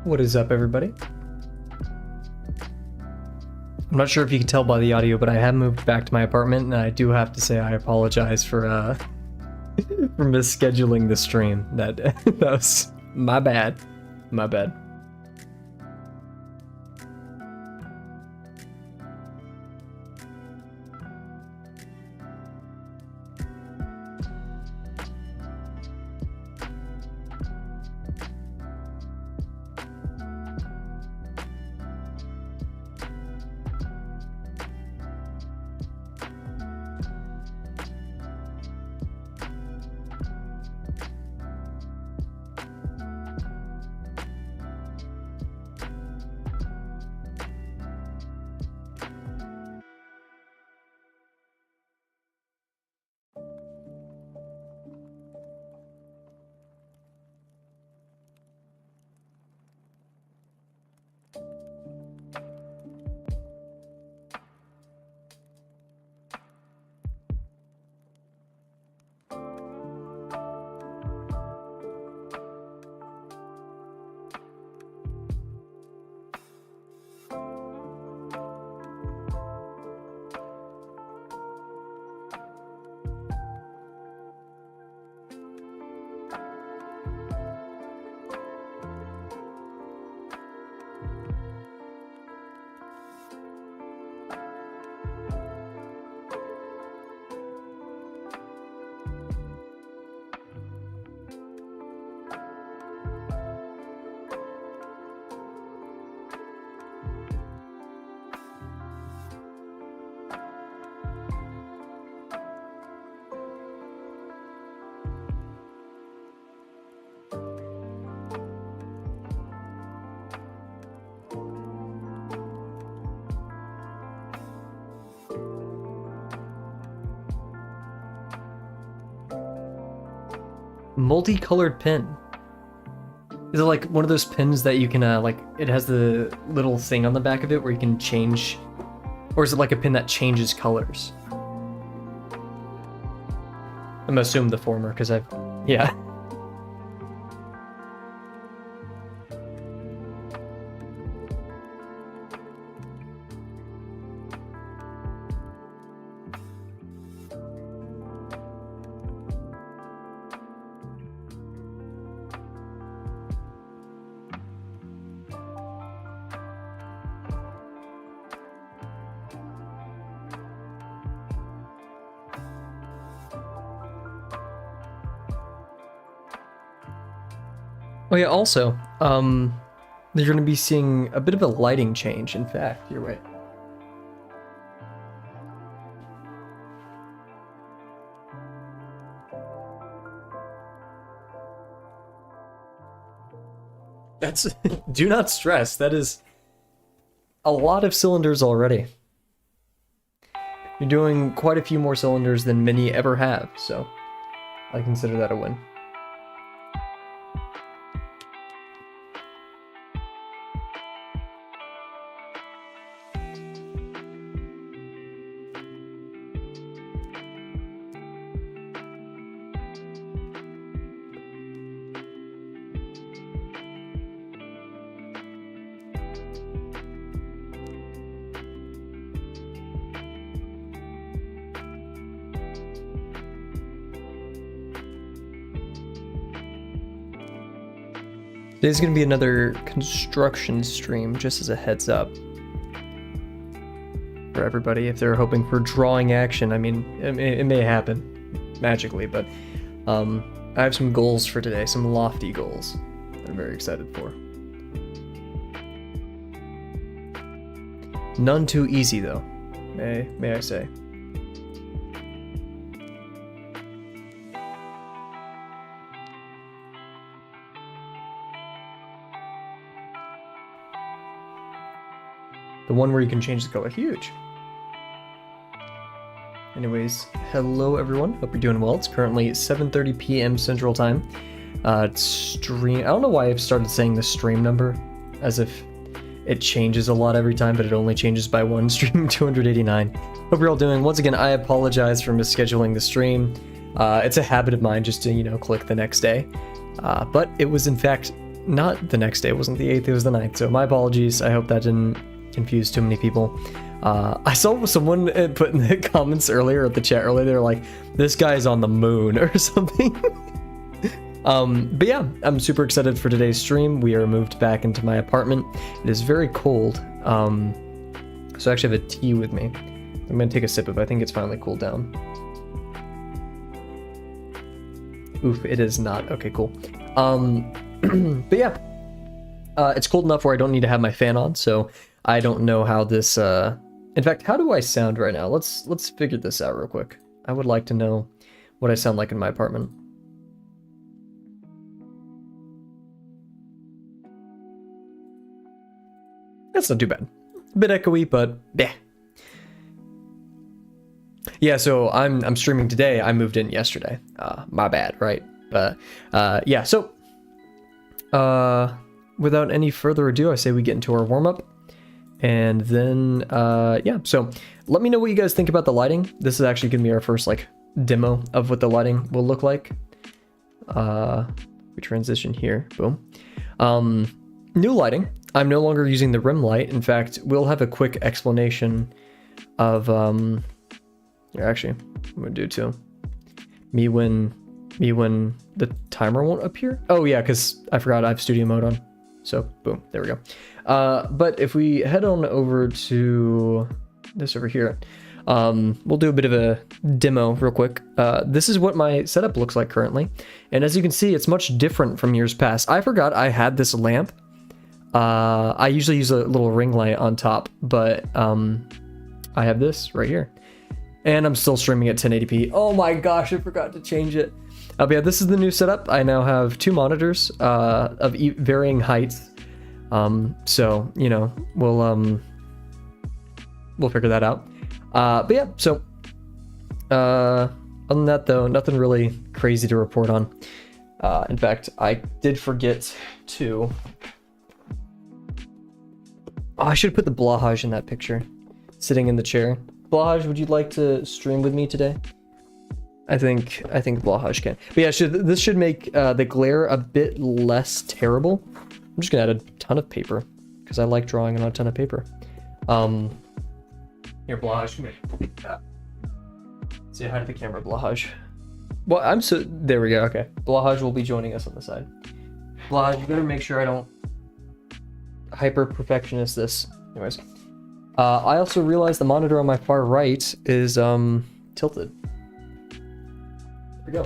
What is up, everybody? I'm not sure if you can tell by the audio, but I have moved back to my apartment, and I do have to say I apologize for for misscheduling the stream. That was my bad. My bad. Multicolored pin. Is it like one of those pins that you can like it has the little thing on the back of it where you can change, or is it like a pin that changes colors? I'm assuming the former because yeah. Oh yeah, also, you're going to be seeing a bit of a lighting change, in fact, you're right. That's, do not stress, that is a lot of cylinders already. You're doing quite a few more cylinders than many ever have, so I consider that a win. Today's going to be another construction stream, just as a heads up for everybody. If they're hoping for drawing action, I mean, it may happen magically, but I have some goals for today, some lofty goals that I'm very excited for. None too easy, though, may I say. The one where you can change the color, huge. Anyways, hello everyone, hope you're doing well. It's currently 7:30 p.m. Central Time. Stream, I don't know why I've started saying the stream number, as if it changes a lot every time, but it only changes by one. Stream 289. Hope you're all doing. Once again, I apologize for misscheduling the stream. It's a habit of mine just to, click the next day. But it was in fact not the next day. It wasn't the 8th, it was the 9th. So my apologies. I hope that didn't confuse too many people. I saw someone put in the comments earlier, at the chat earlier, they're like, this guy's on the moon or something. But yeah, I'm super excited for today's stream. We are moved back into my apartment. It is very cold. So I actually have a tea with me. I'm gonna take a sip of it. I think it's finally cooled down. Oof, it is not. Okay, cool. But yeah, it's cold enough where I don't need to have my fan on, so I don't know how this, in fact, how do I sound right now? Let's figure this out real quick. I would like to know what I sound like in my apartment. That's not too bad. A bit echoey, but yeah. Yeah, so I'm streaming today. I moved in yesterday. My bad, right? But yeah, so without any further ado, I say we get into our warm-up. And then yeah, so let me know what you guys think about the lighting. This is actually gonna be our first like demo of what the lighting will look like. We transition here, boom. New lighting. I'm no longer using the rim light. In fact, we'll have a quick explanation of actually, I'm gonna do too. Me when the timer won't appear. Oh yeah, because I forgot I have studio mode on. So boom, there we go. But if we head on over to this over here, we'll do a bit of a demo real quick. This is what my setup looks like currently. And as you can see, it's much different from years past. I forgot I had this lamp. I usually use a little ring light on top, but I have this right here. And I'm still streaming at 1080p. Oh my gosh, I forgot to change it. But yeah, this is the new setup. I now have 2 monitors of varying heights. So, you know, we'll figure that out. But yeah, so other than that though, nothing really crazy to report on. In fact, I did forget to... Oh, I should have put the Blahaj in that picture, sitting in the chair. Blahaj, would you like to stream with me today? I think Blahaj can. But yeah, this should make the glare a bit less terrible. I'm just gonna add a ton of paper because I like drawing on a ton of paper. Here, Blahaj, come here. Say hi to the camera, Blahaj. Well, there we go. Okay, Blahaj will be joining us on the side. Blahaj, you better make sure I don't hyper perfectionist this. Anyways, I also realized the monitor on my far right is tilted. There we go.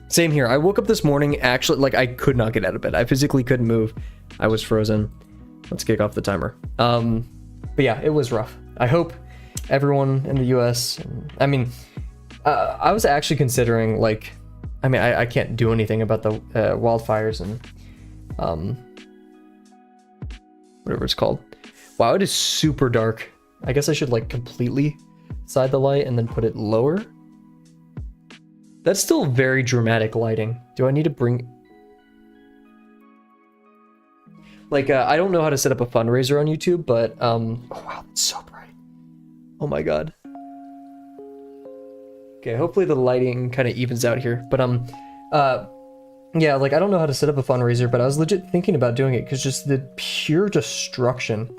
Same here. I woke up this morning actually like I could not get out of bed. I physically couldn't move. I was frozen. Let's kick off the timer. But yeah, it was rough. I hope everyone in the US, I mean, I was actually considering like, I mean, I can't do anything about the wildfires and whatever it's called. Wow, it is super dark. I guess I should like completely side the light and then put it lower. That's still very dramatic lighting. Do I need to bring... Like, I don't know how to set up a fundraiser on YouTube, but, oh wow, it's so bright. Oh my god. Okay, hopefully the lighting kind of evens out here, but, yeah, like, I don't know how to set up a fundraiser, but I was legit thinking about doing it, because just the pure destruction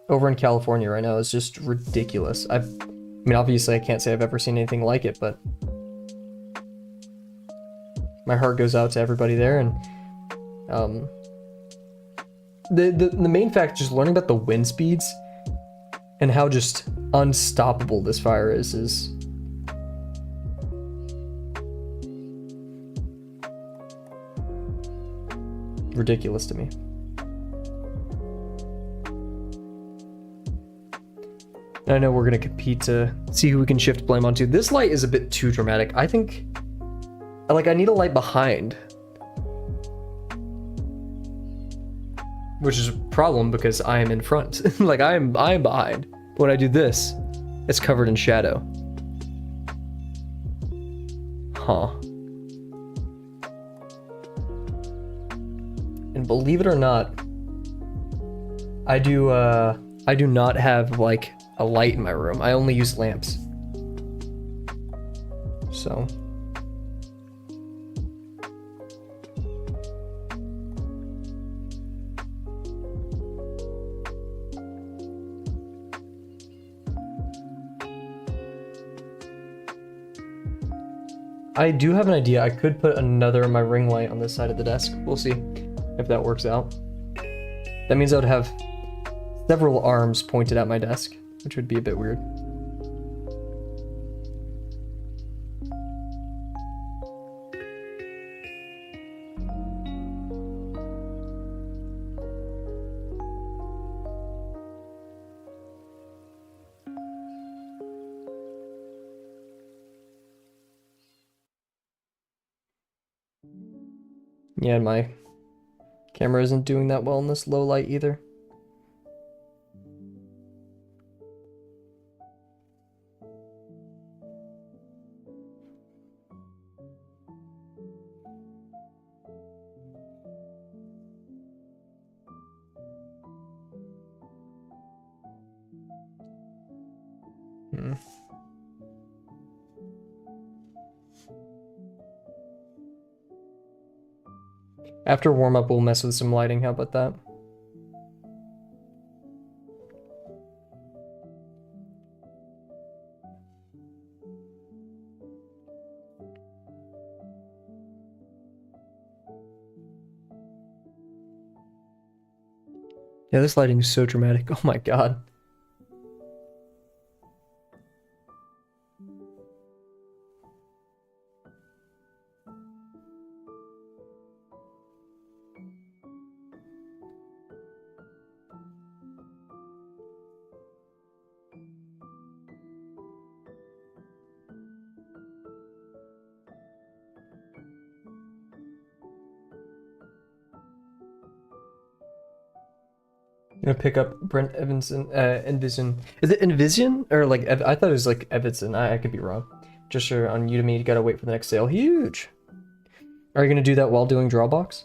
over in California right now is just ridiculous. I mean, obviously I can't say I've ever seen anything like it, but my heart goes out to everybody there. And the main fact, just learning about the wind speeds and how just unstoppable this fire is ridiculous to me. I know we're gonna compete to see who we can shift blame onto. This light is a bit too dramatic. I think, like, I need a light behind, which is a problem because I am in front. Like, I am behind. But when I do this, it's covered in shadow. Huh. And believe it or not, I do not have like a light in my room. I only use lamps. So I do have an idea. I could put another of my ring light on this side of the desk. We'll see if that works out. That means I would have several arms pointed at my desk, which would be a bit weird. Yeah, and my camera isn't doing that well in this low light either. After warm-up, we'll mess with some lighting. How about that? Yeah, this lighting is so dramatic. Oh my god. I'm gonna pick up Brent Evanson, Envision. Is it Envision? Or like, I thought it was like Evanson. I could be wrong. Just sure on Udemy, you gotta wait for the next sale. Huge! Are you gonna do that while doing Drawbox?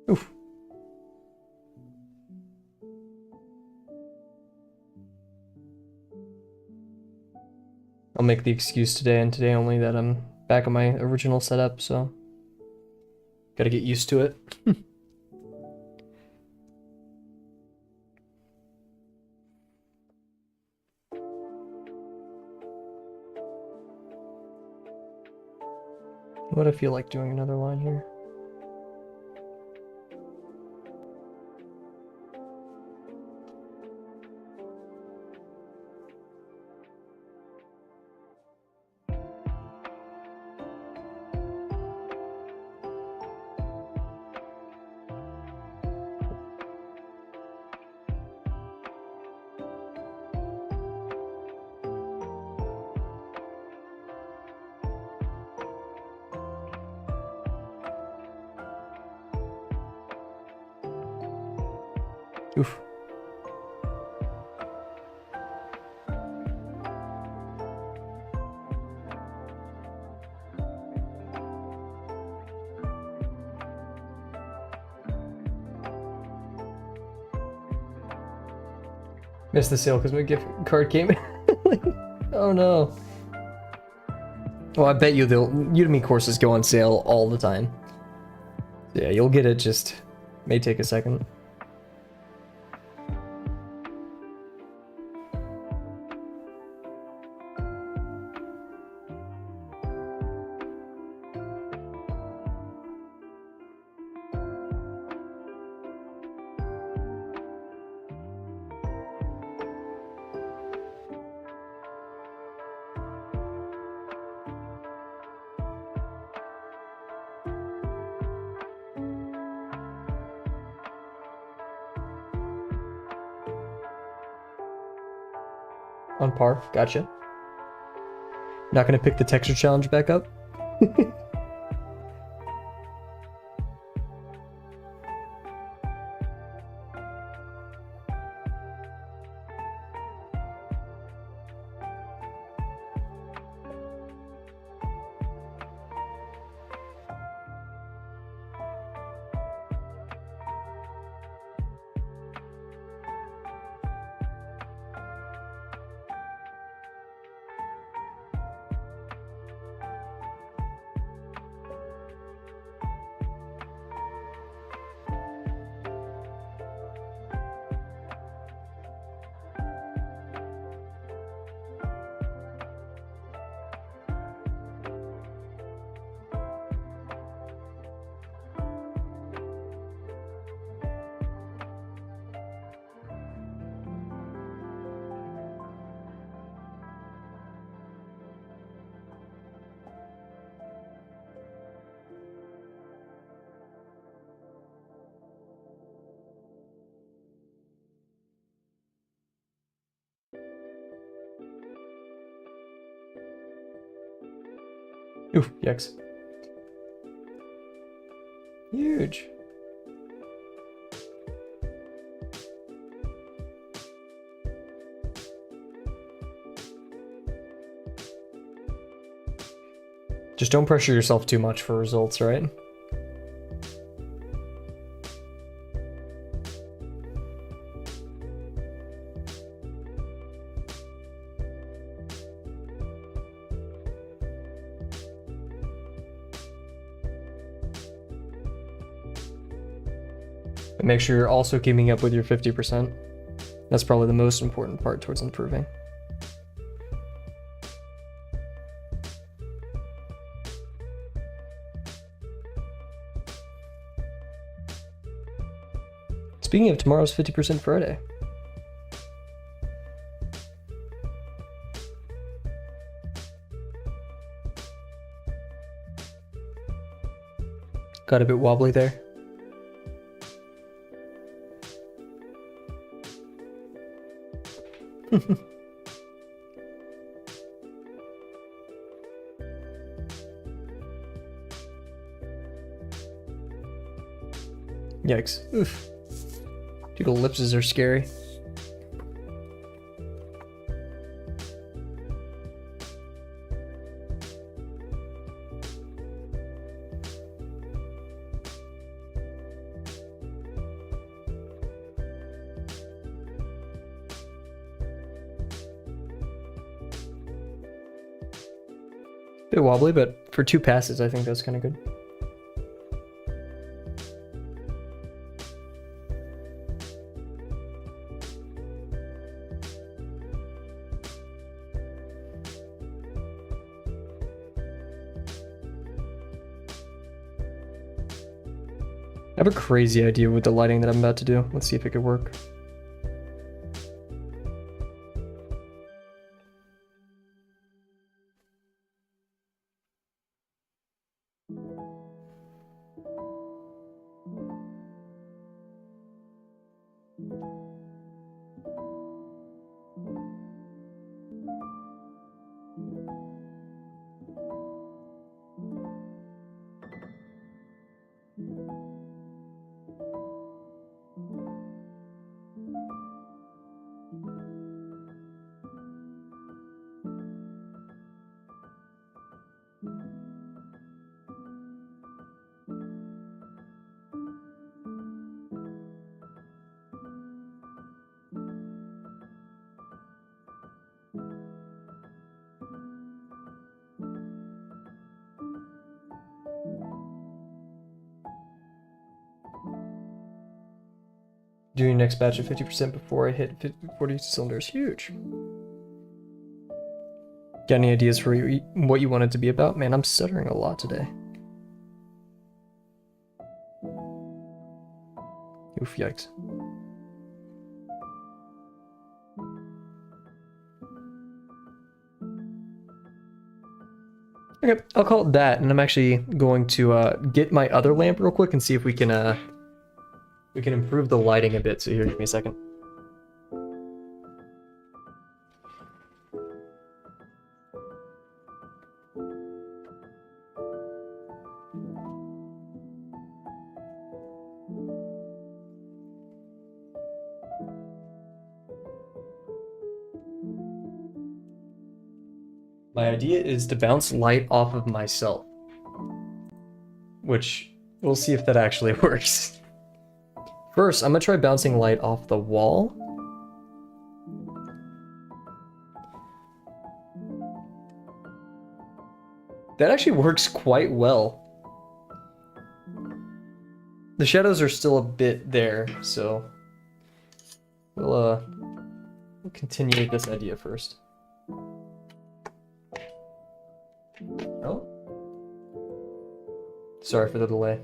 Oof. I'll make the excuse today and today only that I'm back on my original setup, so gotta get used to it. What I feel like doing another line here. Oof. Missed the sale because my gift card came in. Oh no. Well, I bet you the Udemy courses go on sale all the time. Yeah, you'll get it, just may take a second. On par, gotcha. Not gonna pick the texture challenge back up? Oof, yikes. Huge. Just don't pressure yourself too much for results, right? But make sure you're also keeping up with your 50%. That's probably the most important part towards improving. Speaking of, tomorrow's 50% Friday. Got a bit wobbly there. Yikes. Oof. Dude, ellipses are scary. Bit wobbly, but for 2 passes, I think that's kind of good. I have a crazy idea with the lighting that I'm about to do. Let's see if it could work. Doing your next batch of 50% before I hit 40 cylinders. Huge. Got any ideas for what you want it to be about? Man, I'm stuttering a lot today. Oof, yikes. Okay, I'll call it that, and I'm actually going to get my other lamp real quick and see if we can improve the lighting a bit. So here, give me a second. My idea is to bounce light off of myself, which we'll see if that actually works. First, I'm gonna try bouncing light off the wall. That actually works quite well. The shadows are still a bit there, so we'll continue with this idea first. Oh, sorry for the delay.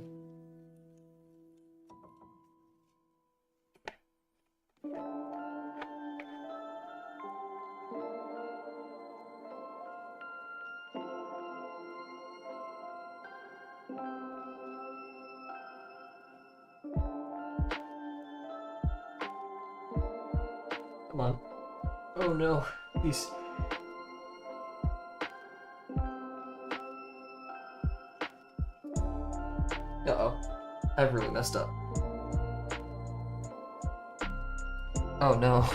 Come on. Oh no, these. I've really messed up. Oh no.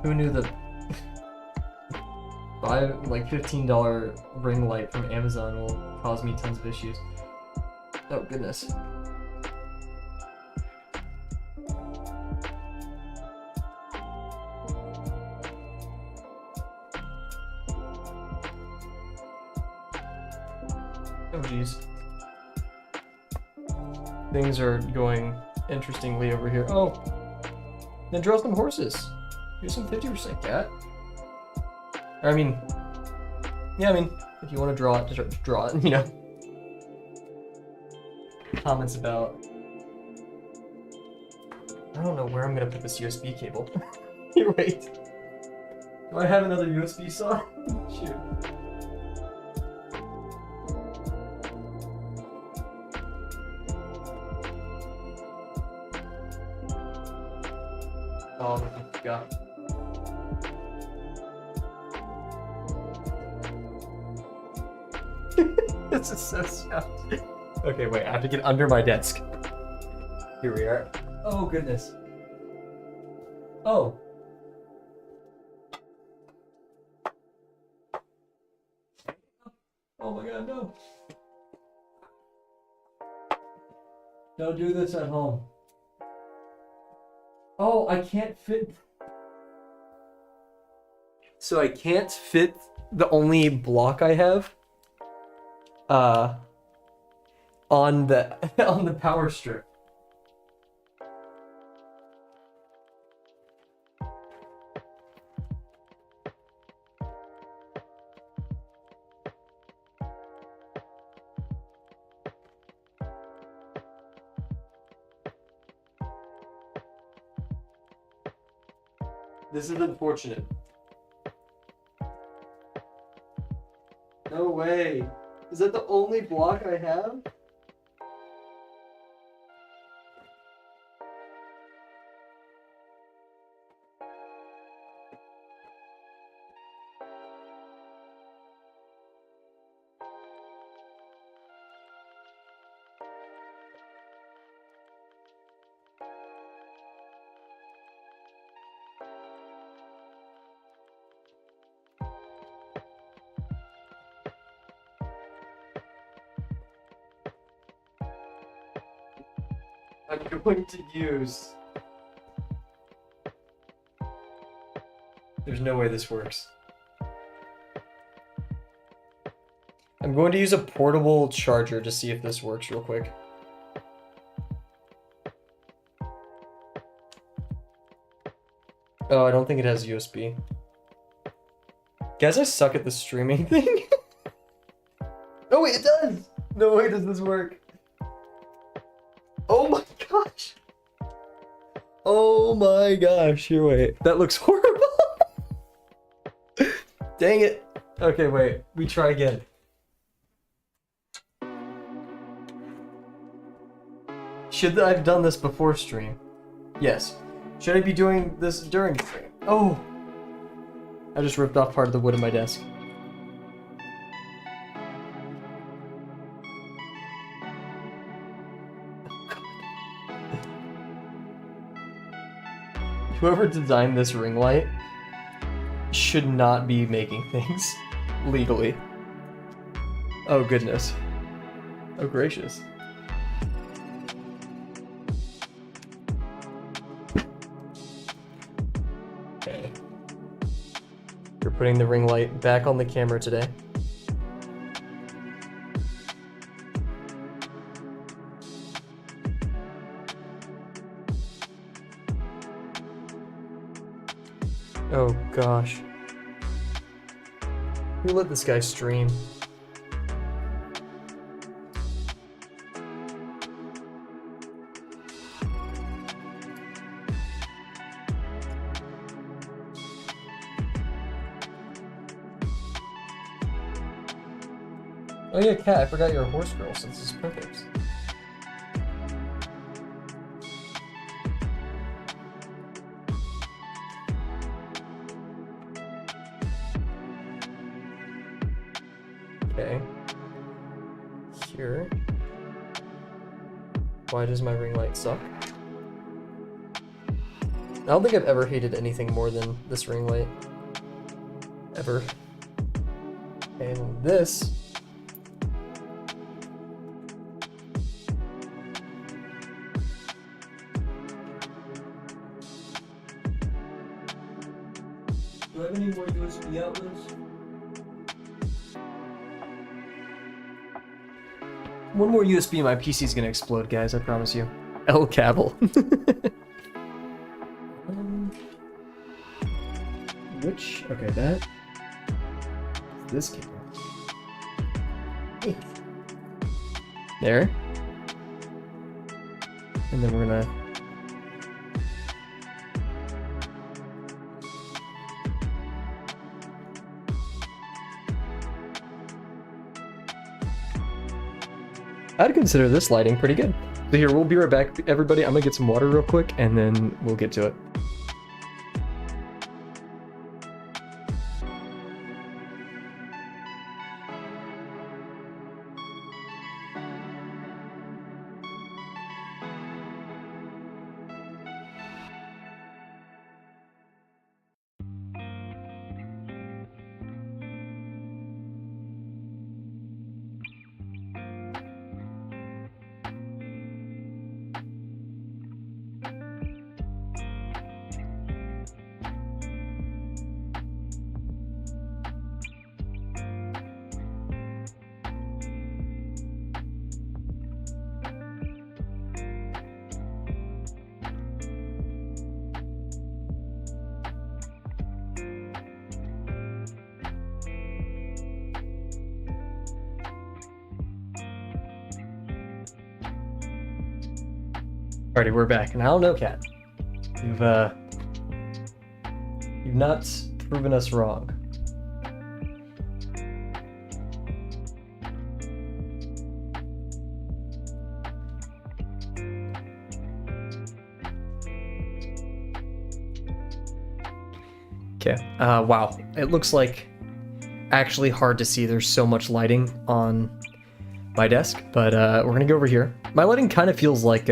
Who knew that buy like $15 ring light from Amazon will cause me tons of issues? Oh goodness. Oh geez. Things are going interestingly over here. Oh! Then draw some horses. Here's some 50% cat. Or, I mean, yeah, I mean, if you want to draw it, just draw it, you know. Comments about... I don't know where I'm going to put this USB cable. Here, wait. Do I have another USB saw? Shoot. Oh my god. This is so sad. Okay, wait, I have to get under my desk. Here we are. Oh goodness. Oh. Oh my god, no. Don't do this at home. Oh, I can't fit. So I can't fit the only block I have on the power strip. This is unfortunate. No way. Is that the only block I have? I'm going to use... There's no way this works. I'm going to use a portable charger to see if this works real quick. Oh, I don't think it has USB. Guys, I suck at the streaming thing. Oh wait, it does! No way does this work. Oh my gosh! Oh my gosh, here, wait. That looks horrible! Dang it! Okay, wait, we try again. Should I have done this before stream? Yes. Should I be doing this during stream? Oh! I just ripped off part of the wood of my desk. Whoever designed this ring light should not be making things legally. Oh goodness. Oh gracious. Okay. We're putting the ring light back on the camera today. Oh gosh. Who let this guy stream? Oh yeah, Cat, I forgot you're a horse girl since it's perfect. Okay. here. Why does my ring light suck? I don't think I've ever hated anything more than this ring light. Ever. And this. Do I have any more USB outlets? One more USB and my PC's gonna explode, guys, I promise you. El Kavel. Okay, that. This camera. There. And then we're gonna. I'd consider this lighting pretty good. So here, we'll be right back, everybody. I'm gonna get some water real quick, and then we'll get to it. Alrighty, we're back, and I don't know, Cat. You've not proven us wrong. Okay. Wow. It looks like actually hard to see. There's so much lighting on my desk, but we're gonna go over here. My lighting kind of feels like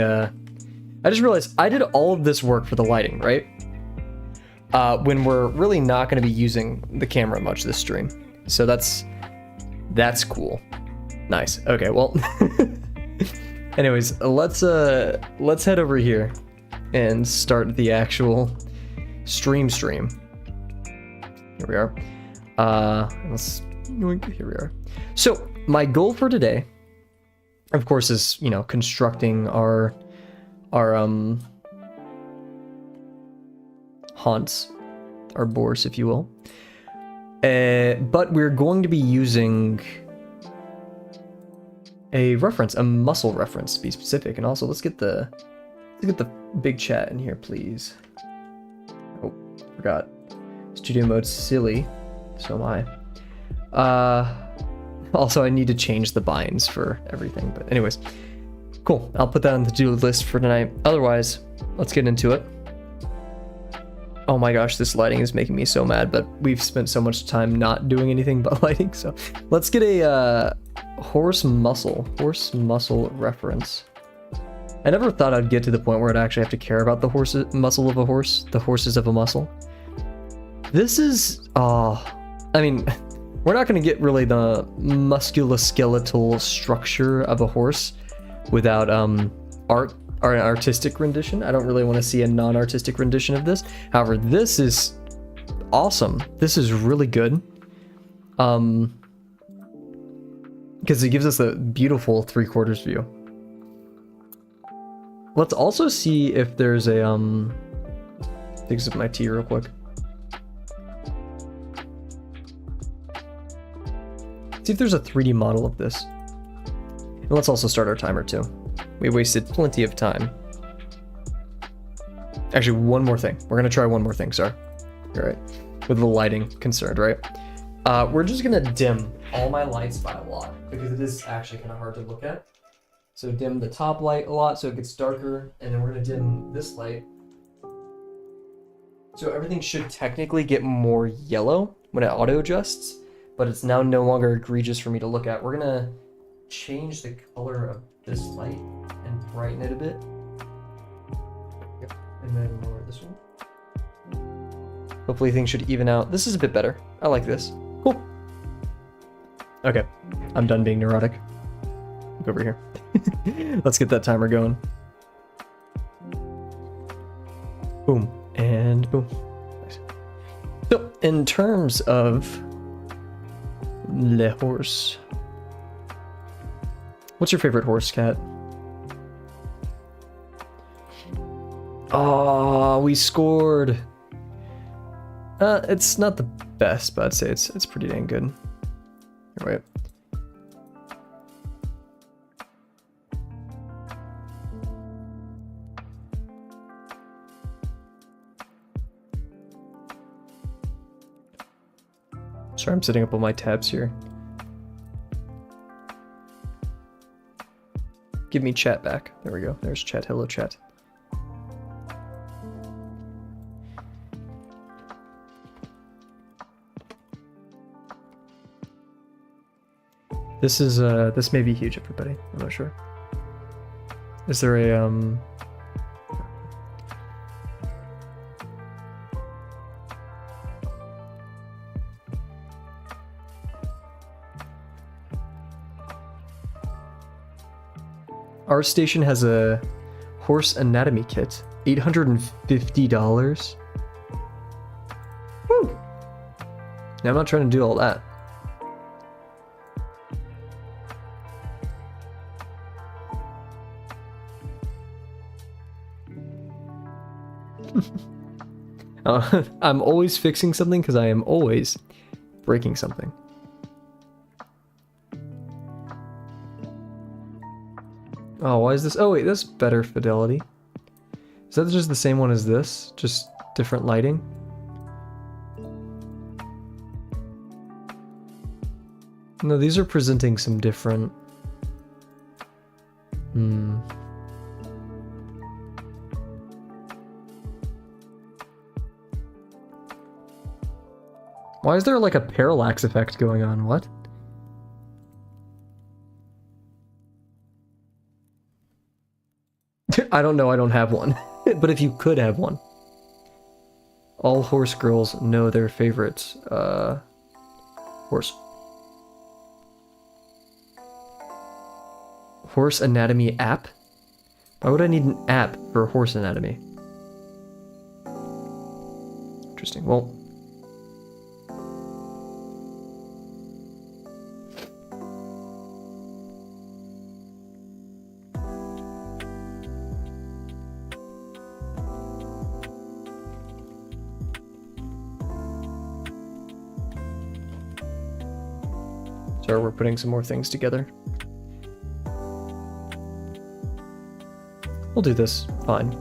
I just realized I did all of this work for the lighting, right? When we're really not going to be using the camera much this stream. So that's cool. Nice. Okay, well. Anyways, let's head over here and start the actual stream. Here we are. Here we are. So my goal for today, of course, is, you know, constructing our haunts, our boars, if you will. But we're going to be using a reference, a muscle reference to be specific. And also, let's get the big chat in here, please. Oh, forgot. Studio mode's silly. So am I. Also, I need to change the binds for everything. But anyways. Cool, I'll put that on the to-do list for tonight. Otherwise, let's get into it. Oh my gosh, this lighting is making me so mad, but we've spent so much time not doing anything but lighting, so let's get a horse muscle reference. I never thought I'd get to the point where I'd actually have to care about the muscle of a horse, the horses of a muscle. This is, I mean, we're not going to get really the musculoskeletal structure of a horse without art or an artistic rendition. I don't really want to see a non-artistic rendition of this. However, this is awesome. This is really good. Because it gives us a beautiful 3/4 view. Let's also see if there's a take a sip of my tea real quick. See if there's a 3D model of this. And let's also start our timer too. We wasted plenty of time. Actually, one more thing. We're gonna try one more thing, sir. All right, with the lighting concerned, right? We're just gonna dim all my lights by a lot because it is actually kind of hard to look at. So dim the top light a lot so it gets darker, and then we're gonna dim this light. So everything should technically get more yellow when it auto adjusts, but it's now no longer egregious for me to look at. We're gonna change the color of this light and brighten it a bit. Yep. And then lower this one. Hopefully things should even out. This is a bit better. I like this. Cool. Okay, I'm done being neurotic. Look over here. Let's get that timer going. Boom, and boom. Nice. So, in terms of le horse, what's your favorite horse, Cat? Oh, we scored. It's not the best, but I'd say it's pretty dang good. Here, wait. Sorry, I'm setting up all my tabs here. Give me chat back. There we go. There's chat. Hello, chat. This is this may be huge, everybody. I'm not sure. Is there a Our station has a horse anatomy kit, $850. Woo! Now I'm not trying to do all that. I'm always fixing something because I am always breaking something. Oh, why is this? Oh wait, that's better fidelity. Is that just the same one as this? Just different lighting? No, these are presenting some different... Why is there like a parallax effect going on? What? I don't know, I don't have one. But if you could have one. All horse girls know their favorite horse. Horse anatomy app? Why would I need an app for horse anatomy? Interesting. Well, so we're putting some more things together. We'll do this. Fine.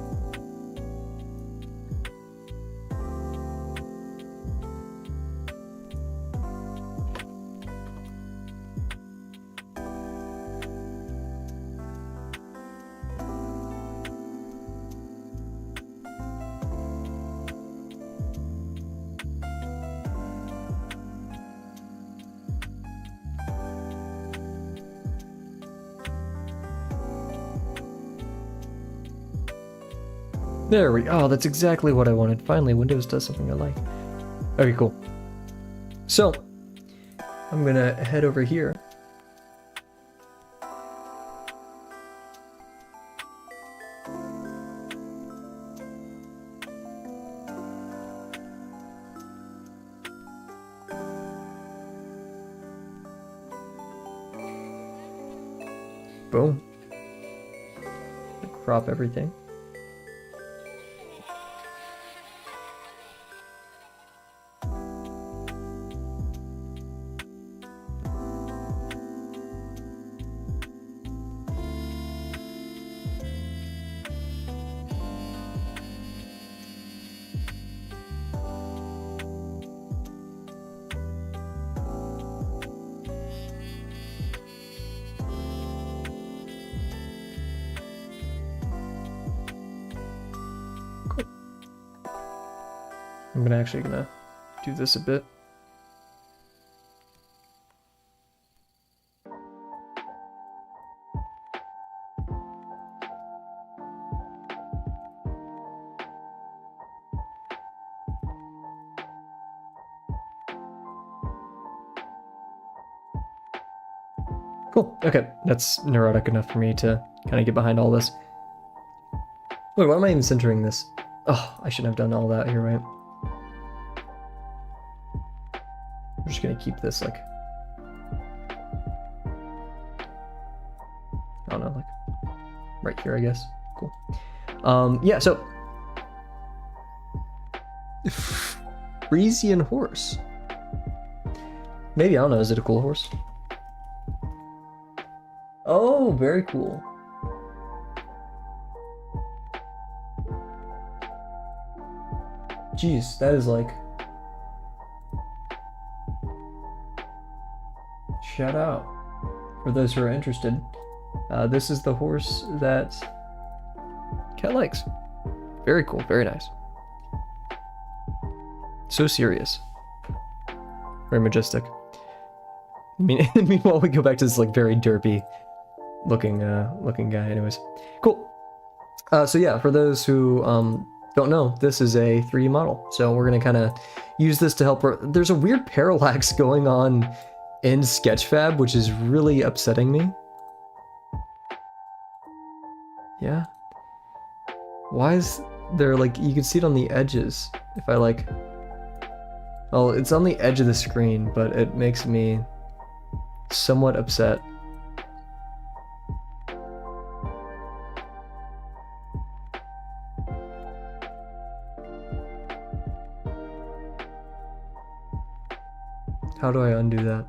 There we go. Oh, that's exactly what I wanted. Finally, Windows does something I like. Okay, cool. So, I'm gonna head over here. Boom. Crop everything. I'm actually gonna do this a bit. Cool. Okay, that's neurotic enough for me to kind of get behind all this. Wait, why am I even centering this? Oh, I shouldn't have done all that here, right? I'm just gonna keep this like, I don't know, like right here, I guess. Cool. Yeah, so Frisian horse. Maybe, I don't know, is it a cool horse? Oh, very cool. Jeez, that is like... Shout out for those who are interested. This is the horse that Cat likes. Very cool, very nice. So serious. Very majestic. Meanwhile, we go back to this like very derpy looking guy. Anyways, cool. So yeah, for those who don't know, this is a 3D model. So we're gonna kind of use this to help. There's a weird parallax going on in Sketchfab, which is really upsetting me. Yeah. Why is there like, you can see it on the edges. If I like, well, it's on the edge of the screen, but it makes me somewhat upset. How do I undo that?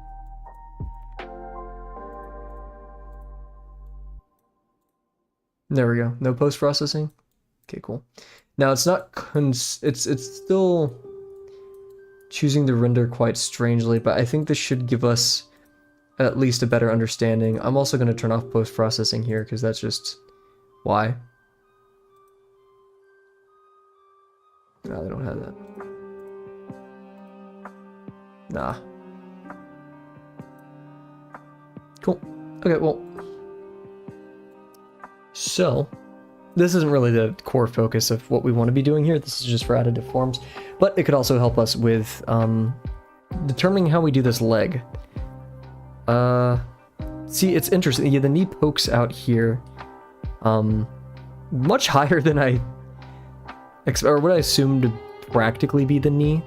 There we go. No post-processing? Okay, cool. Now it's not it's still choosing to render quite strangely, but I think this should give us at least a better understanding. I'm also going to turn off post-processing here because that's just why. No, they don't have that. Nah. Cool. Okay, well. So, this isn't really the core focus of what we want to be doing here. This is just for additive forms. But it could also help us with determining how we do this leg. See, it's interesting. Yeah, the knee pokes out here. Much higher than or what I assume to practically be the knee.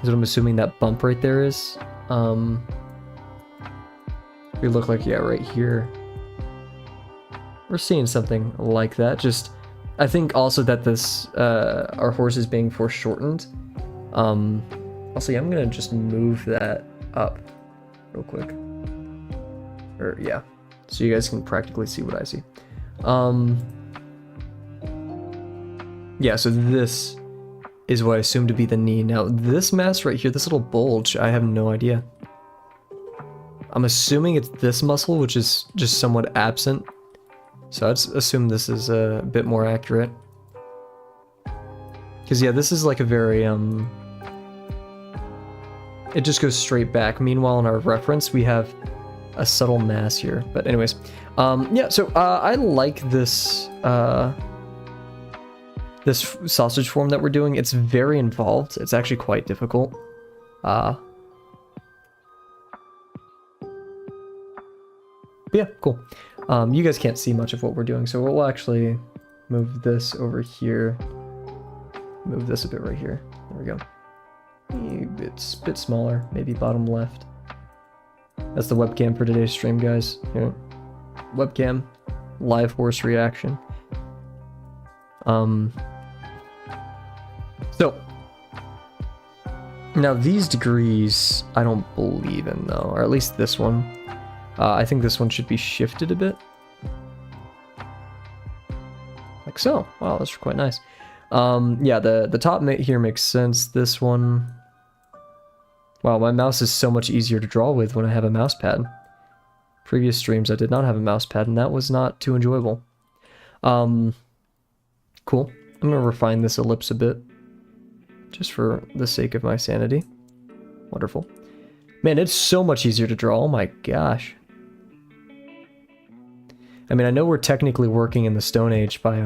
Is what I'm assuming that bump right there is. We look like, yeah, right here. We're seeing something like that. Just, I think also that this, our horse is being foreshortened. Also, yeah, I'm gonna just move that up real quick. Or, yeah, so you guys can practically see what I see. Yeah, so this is what I assume to be the knee. Now, this mass right here, this little bulge, I have no idea. I'm assuming it's this muscle, which is just somewhat absent. So I'd assume this is a bit more accurate. Because, yeah, this is like a very, it just goes straight back. Meanwhile, in our reference, we have a subtle mass here. But anyways, yeah, so I like this, this sausage form that we're doing. It's very involved. It's actually quite difficult. But yeah, cool. You guys can't see much of what we're doing, so we'll actually move this over here. Move this a bit right here. There we go. It's a bit smaller, maybe bottom left. That's the webcam for today's stream, guys. Here. Webcam, live horse reaction. So, now these degrees I don't believe in though, or at least this one. I think this one should be shifted a bit. Like so. Wow, that's quite nice. Yeah, the top here makes sense. This one... Wow, my mouse is so much easier to draw with when I have a mouse pad. Previous streams I did not have a mouse pad, and that was not too enjoyable. Cool. I'm going to refine this ellipse a bit. Just for the sake of my sanity. Wonderful. Man, it's so much easier to draw. Oh my gosh. I mean, I know we're technically working in the Stone Age by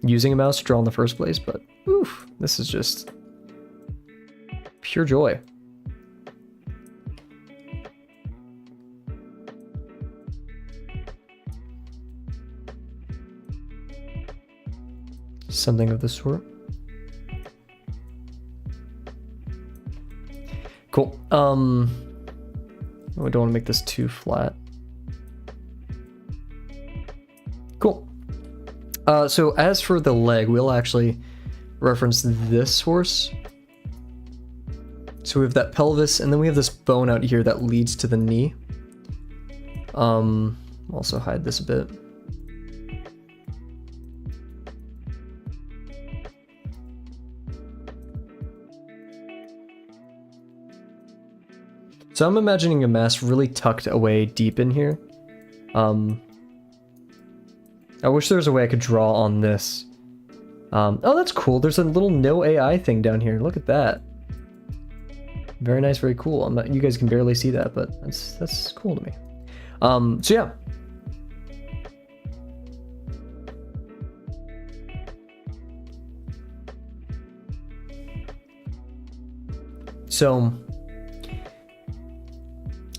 using a mouse to draw in the first place, but oof, this is just pure joy. something of the sort. Cool. I don't want to make this too flat. Cool. So as for the leg, we'll actually reference this horse. So we have that pelvis, and then we have this bone out here that leads to the knee. Also hide this a bit. So I'm imagining a mass really tucked away deep in here. I wish there was a way I could draw on this. Oh, that's cool. There's a little no AI thing down here. Look at that. Very nice, very cool. You guys can barely see that, but that's cool to me. So yeah. So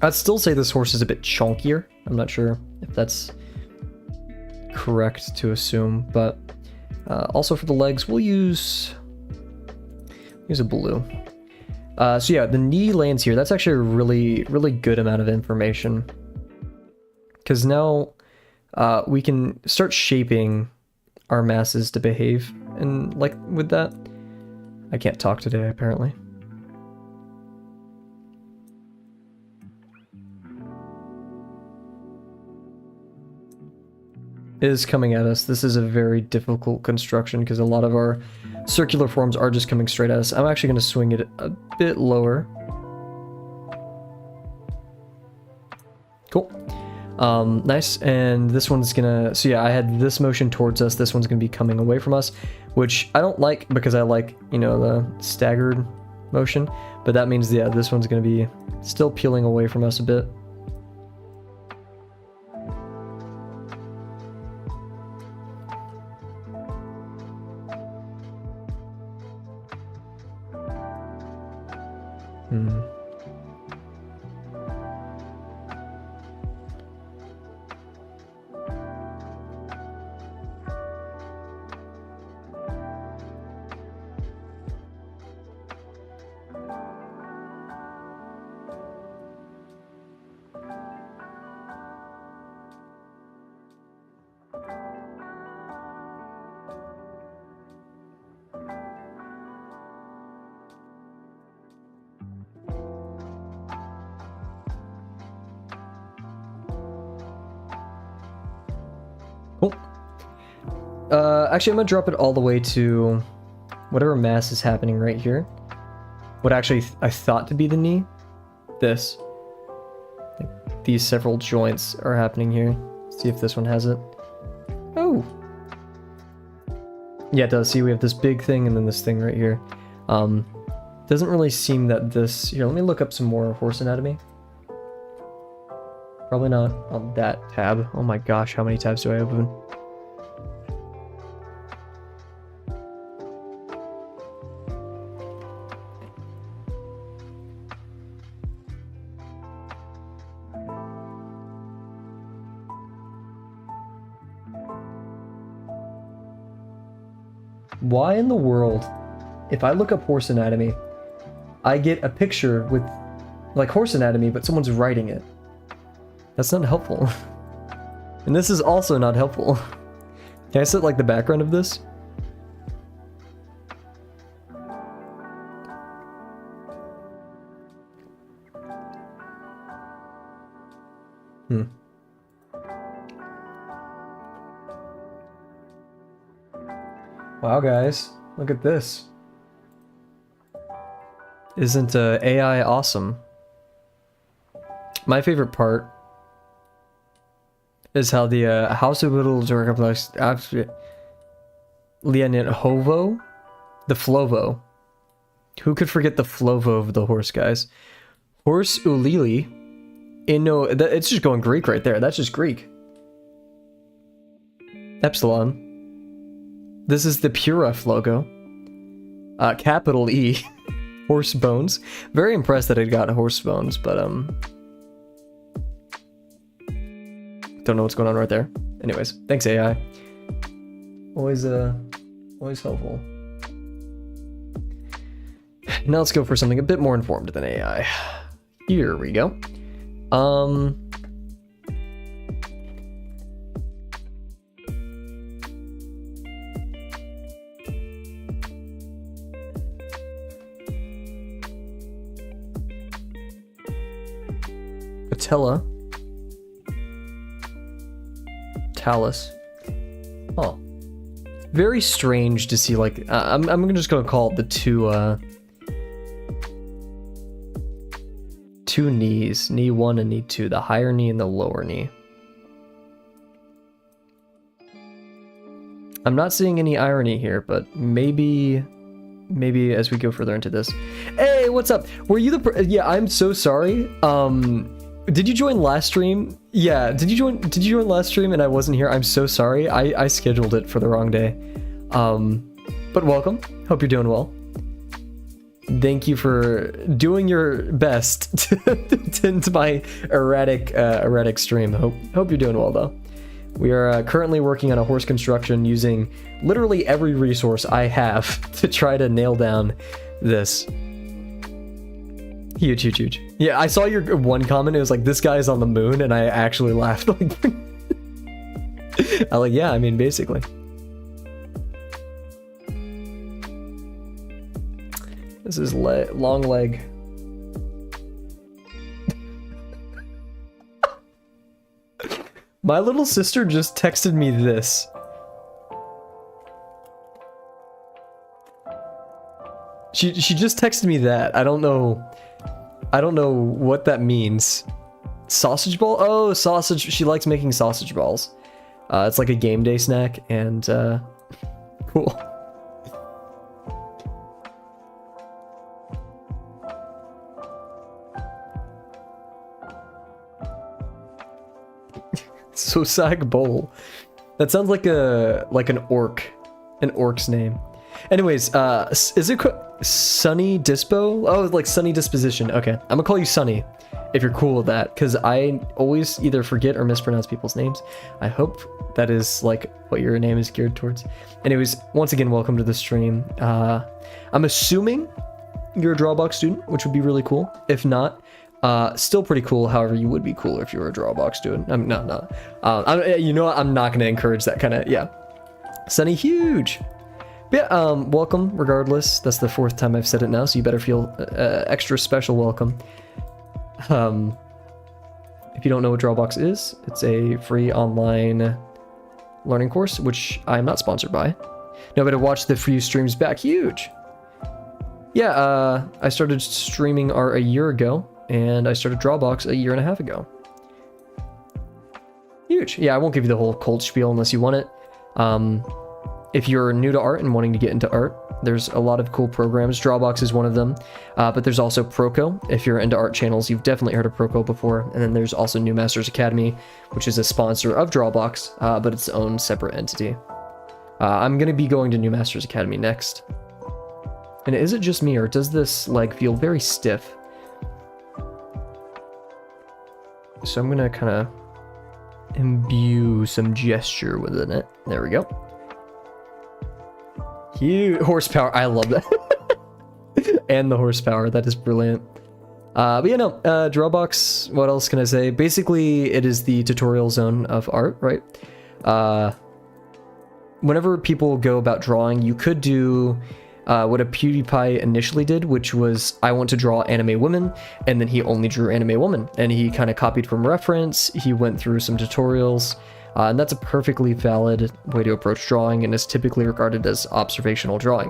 I'd still say this horse is a bit chunkier. I'm not sure if that's correct to assume, but also for the legs, we'll use a blue. So yeah, the knee lands here. That's actually a really good amount of information, because now we can start shaping our masses to behave, and like with that, I can't talk today apparently. Is coming at us. This is a very difficult construction because a lot of our circular forms are just coming straight at us. I'm actually going to swing it a bit lower. Cool. Nice. And this one's gonna, so yeah, I had this motion towards us. This one's gonna be coming away from us, which I don't like because I like, you know, the staggered motion, but that means, yeah, this one's gonna be still peeling away from us a bit. Cool. Actually, I'm gonna drop it all the way to whatever mass is happening right here. What actually I thought to be the knee. This. Like, these several joints are happening here. Let's see if this one has it. Oh! Yeah, it does. See, we have this big thing and then this thing right here. Doesn't really seem that this... Here, let me look up some more horse anatomy. Probably not on that tab. Oh my gosh, how many tabs do I open? Why in the world, if I look up horse anatomy, I get a picture with, like, horse anatomy, but someone's writing it? That's not helpful. And this is also not helpful. Can I set, like, the background of this? Wow, guys, look at this. Isn't AI awesome? My favorite part is how the House of Little Lianhovo, the Flovo. Who could forget the Flovo of the horse, guys? Horse Ulili. It's just going Greek right there. That's just Greek. Epsilon. This is the Puref logo. Capital E. Horse bones. Very impressed that it got horse bones, but don't know what's going on right there. Anyways, thanks AI. Always Always helpful. Now let's go for something a bit more informed than AI. Here we go. Patella. Talus. Oh. Very strange to see, like, I'm just gonna call it the two knees. Knee 1 and knee 2. The higher knee and the lower knee. I'm not seeing any irony here, but maybe as we go further into this. Hey, what's up? Were you the yeah, I'm so sorry. Did you join last stream? Yeah, did you join last stream and I wasn't here? I'm so sorry. I scheduled it for the wrong day. But welcome. Hope you're doing well. Thank you for doing your best to my erratic stream. Hope you're doing well though. We are currently working on a horse construction using literally every resource I have to try to nail down this. Huge. Yeah, I saw your one comment. It was like, this guy's on the moon, and I actually laughed. I like, yeah, I mean, basically. This is long leg. My little sister just texted me this. She just texted me that. I don't know what that means. Sausage ball? Oh, sausage. She likes making sausage balls. It's like a game day snack, and cool. Sosag bowl. That sounds like an orc's name. Anyways, is it Sunny Dispo? Oh, like Sunny Disposition. Okay, I'm gonna call you Sunny if you're cool with that, because I always either forget or mispronounce people's names. I hope that is like what your name is geared towards. Anyways, once again, welcome to the stream. I'm assuming you're a Drawbox student, which would be really cool. If not, still pretty cool. However, you would be cooler if you were a Drawbox student. I'm not. You know what? I'm not gonna encourage that kind of. Yeah, Sunny, huge. But yeah, welcome regardless. That's the 4th time I've said it now, so you better feel extra special welcome. If you don't know what Drawbox is, it's a free online learning course, which I'm not sponsored by. No, but I watched the few streams back. Huge. Yeah, I started streaming art a year ago, and I started Drawbox a year and a half ago. Huge. Yeah, I won't give you the whole cold spiel unless you want it. If you're new to art and wanting to get into art, there's a lot of cool programs. Drawbox is one of them, but there's also Proco. If you're into art channels, you've definitely heard of Proco before. And then there's also New Masters Academy, which is a sponsor of Drawbox, but its own separate entity. I'm going to be going to New Masters Academy next. And is it just me, or does this leg feel very stiff? So I'm going to kind of imbue some gesture within it. There we go. Huge horsepower. I love that. And the horsepower. That is brilliant. But yeah, no. Drawbox, what else can I say? Basically, it is the tutorial zone of art, right? Whenever people go about drawing, you could do what a PewDiePie initially did, which was, I want to draw anime women, and then he only drew anime women. And he kind of copied from reference. He went through some tutorials. And that's a perfectly valid way to approach drawing, and is typically regarded as observational drawing.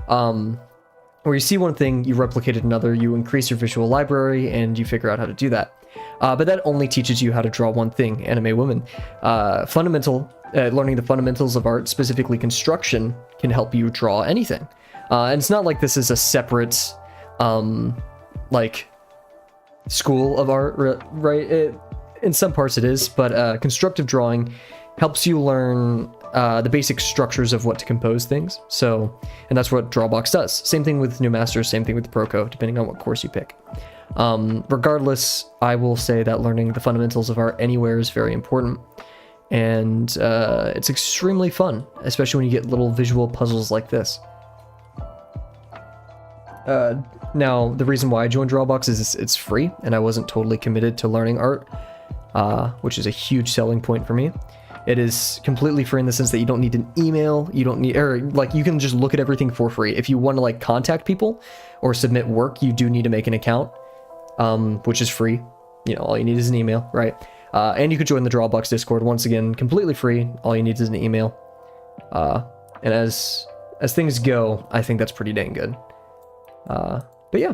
Where you see one thing, you replicate another, you increase your visual library, and you figure out how to do that. But that only teaches you how to draw one thing, anime women. Learning the fundamentals of art, specifically construction, can help you draw anything. And it's not like this is a separate, like, school of art, right? In some parts it is, but constructive drawing helps you learn the basic structures of what to compose things. So, and that's what Drawbox does. Same thing with New Masters, same thing with Proco, depending on what course you pick. Regardless, I will say that learning the fundamentals of art anywhere is very important. and it's extremely fun, especially when you get little visual puzzles like this. Now, the reason why I joined Drawbox is it's free, and I wasn't totally committed to learning art, which is a huge selling point for me. It is completely free in the sense that you don't need an email, you don't need, or like you can just look at everything for free. If you want to like contact people or submit work, you do need to make an account, which is free. You know, all you need is an email, right? And you could join the Drawbox Discord, once again, completely free. All you need is an email. And as things go, I think that's pretty dang good. But yeah,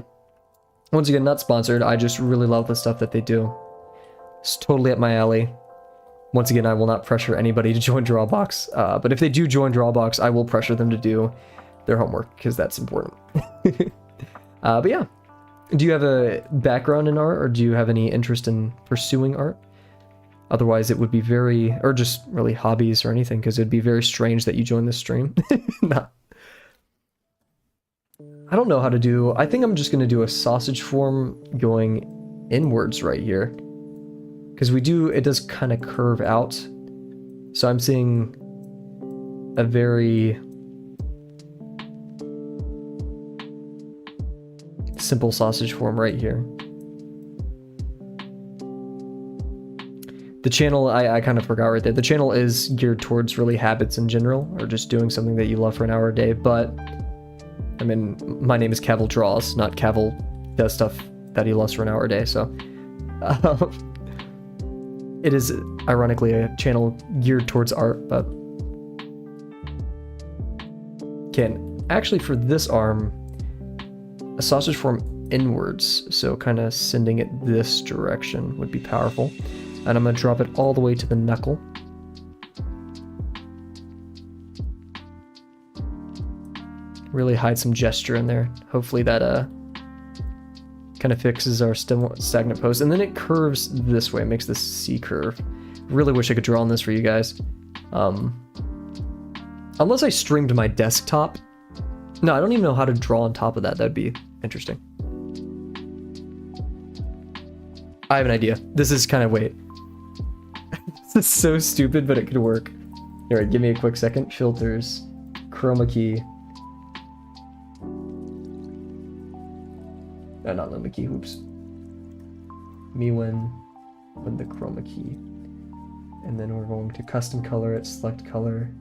once again, not sponsored. I just really love the stuff that they do. It's totally up my alley. Once again, I will not pressure anybody to join Drawbox, but if they do join Drawbox, I will pressure them to do their homework, because that's important. But yeah, do you have a background in art, or do you have any interest in pursuing art? Otherwise, it would be very, or just really hobbies or anything, because it would be very strange that you join this stream. Nah. I don't know how to do, I think I'm just going to do a sausage form going inwards right here. Because it does kind of curve out. So I'm seeing a very simple sausage form right here. The channel, I kind of forgot right there. The channel is geared towards really habits in general, or just doing something that you love for an hour a day. But, I mean, my name is Kavel Draws, not Kavel does stuff that he loves for an hour a day, so... it is, ironically, a channel geared towards art, but... Actually, for this arm, a sausage form inwards, so kind of sending it this direction would be powerful. And I'm going to drop it all the way to the knuckle. Really hide some gesture in there. Hopefully that kind of fixes our stagnant pose. And then it curves this way, makes this C curve. Really wish I could draw on this for you guys. Unless I streamed my desktop. No, I don't even know how to draw on top of that. That'd be interesting. I have an idea. This is kind of, wait. This is so stupid, but it could work. Alright, give me a quick second. Filters, chroma key. No, not luma key, oops. Me when the chroma key. And then we're going to custom color it, select color.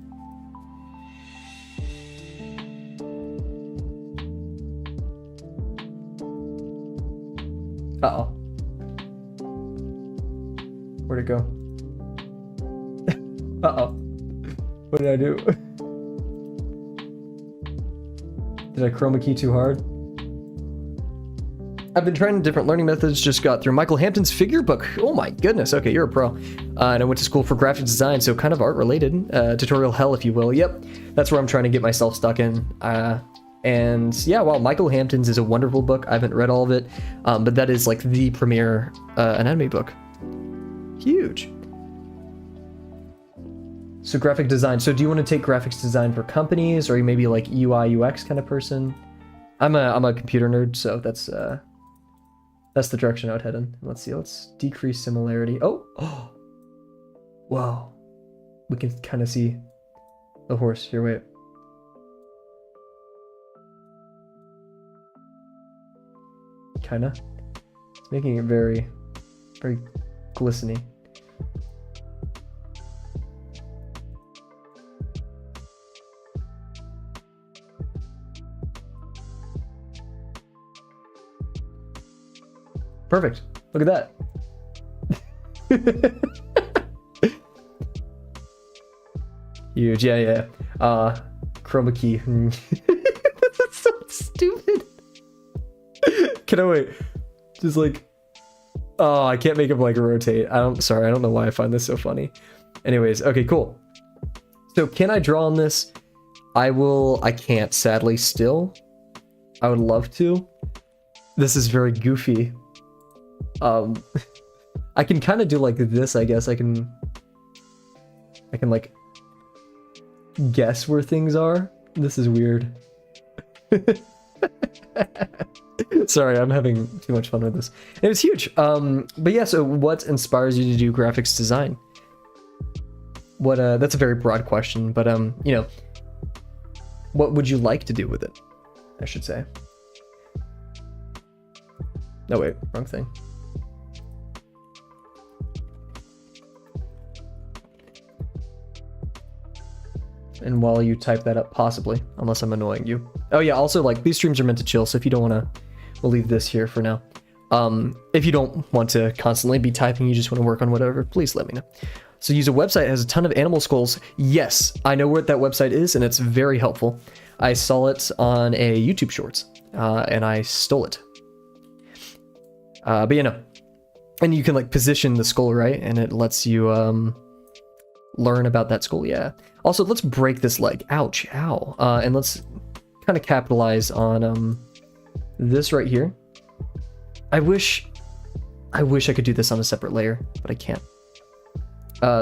Uh-oh. Where'd it go? Uh-oh. What did I do? Did I chroma key too hard? I've been trying different learning methods, just got through Michael Hampton's figure book. Oh my goodness, okay, you're a pro. And I went to school for graphic design, so kind of art related. Tutorial hell, if you will. Yep, that's where I'm trying to get myself stuck in. And yeah, well, Michael Hampton's is a wonderful book. I haven't read all of it, but that is like the premier anatomy book. Huge. So graphic design. So do you want to take graphics design for companies, or are you maybe like UI UX kind of person? I'm a computer nerd, so that's the direction I would head in. Let's see. Let's decrease similarity. Oh, wow. We can kind of see the horse here. Wait. Kinda. It's making it very, very glistening. Perfect. Look at that. Huge. Yeah. Chroma key. That's so stupid. Can I wait? Just like, oh, I can't make him like rotate. Sorry, I don't know why I find this so funny. Anyways, okay, cool. So can I draw on this? I can't, sadly, still. I would love to. This is very goofy. I can kind of do like this, I guess. I can like guess where things are. This is weird. Sorry, I'm having too much fun with this. It was huge. But yeah, so what inspires you to do graphics design? What that's a very broad question, but you know, what would you like to do with it? I should say. No, wait, wrong thing. And while you type that up, possibly, unless I'm annoying you. Oh yeah, also, like, these streams are meant to chill, so if you don't want to, we'll leave this here for now. If you don't want to constantly be typing, you just want to work on whatever, please let me know. So use a website that has a ton of animal skulls. Yes, I know what that website is, and it's very helpful. I saw it on a YouTube Shorts, and I stole it. But you know, and you can like position the skull, right? And it lets you learn about that skull, yeah. Also, let's break this leg. Ouch, ow. And let's kind of capitalize on this right here. I wish I could do this on a separate layer, but I can't.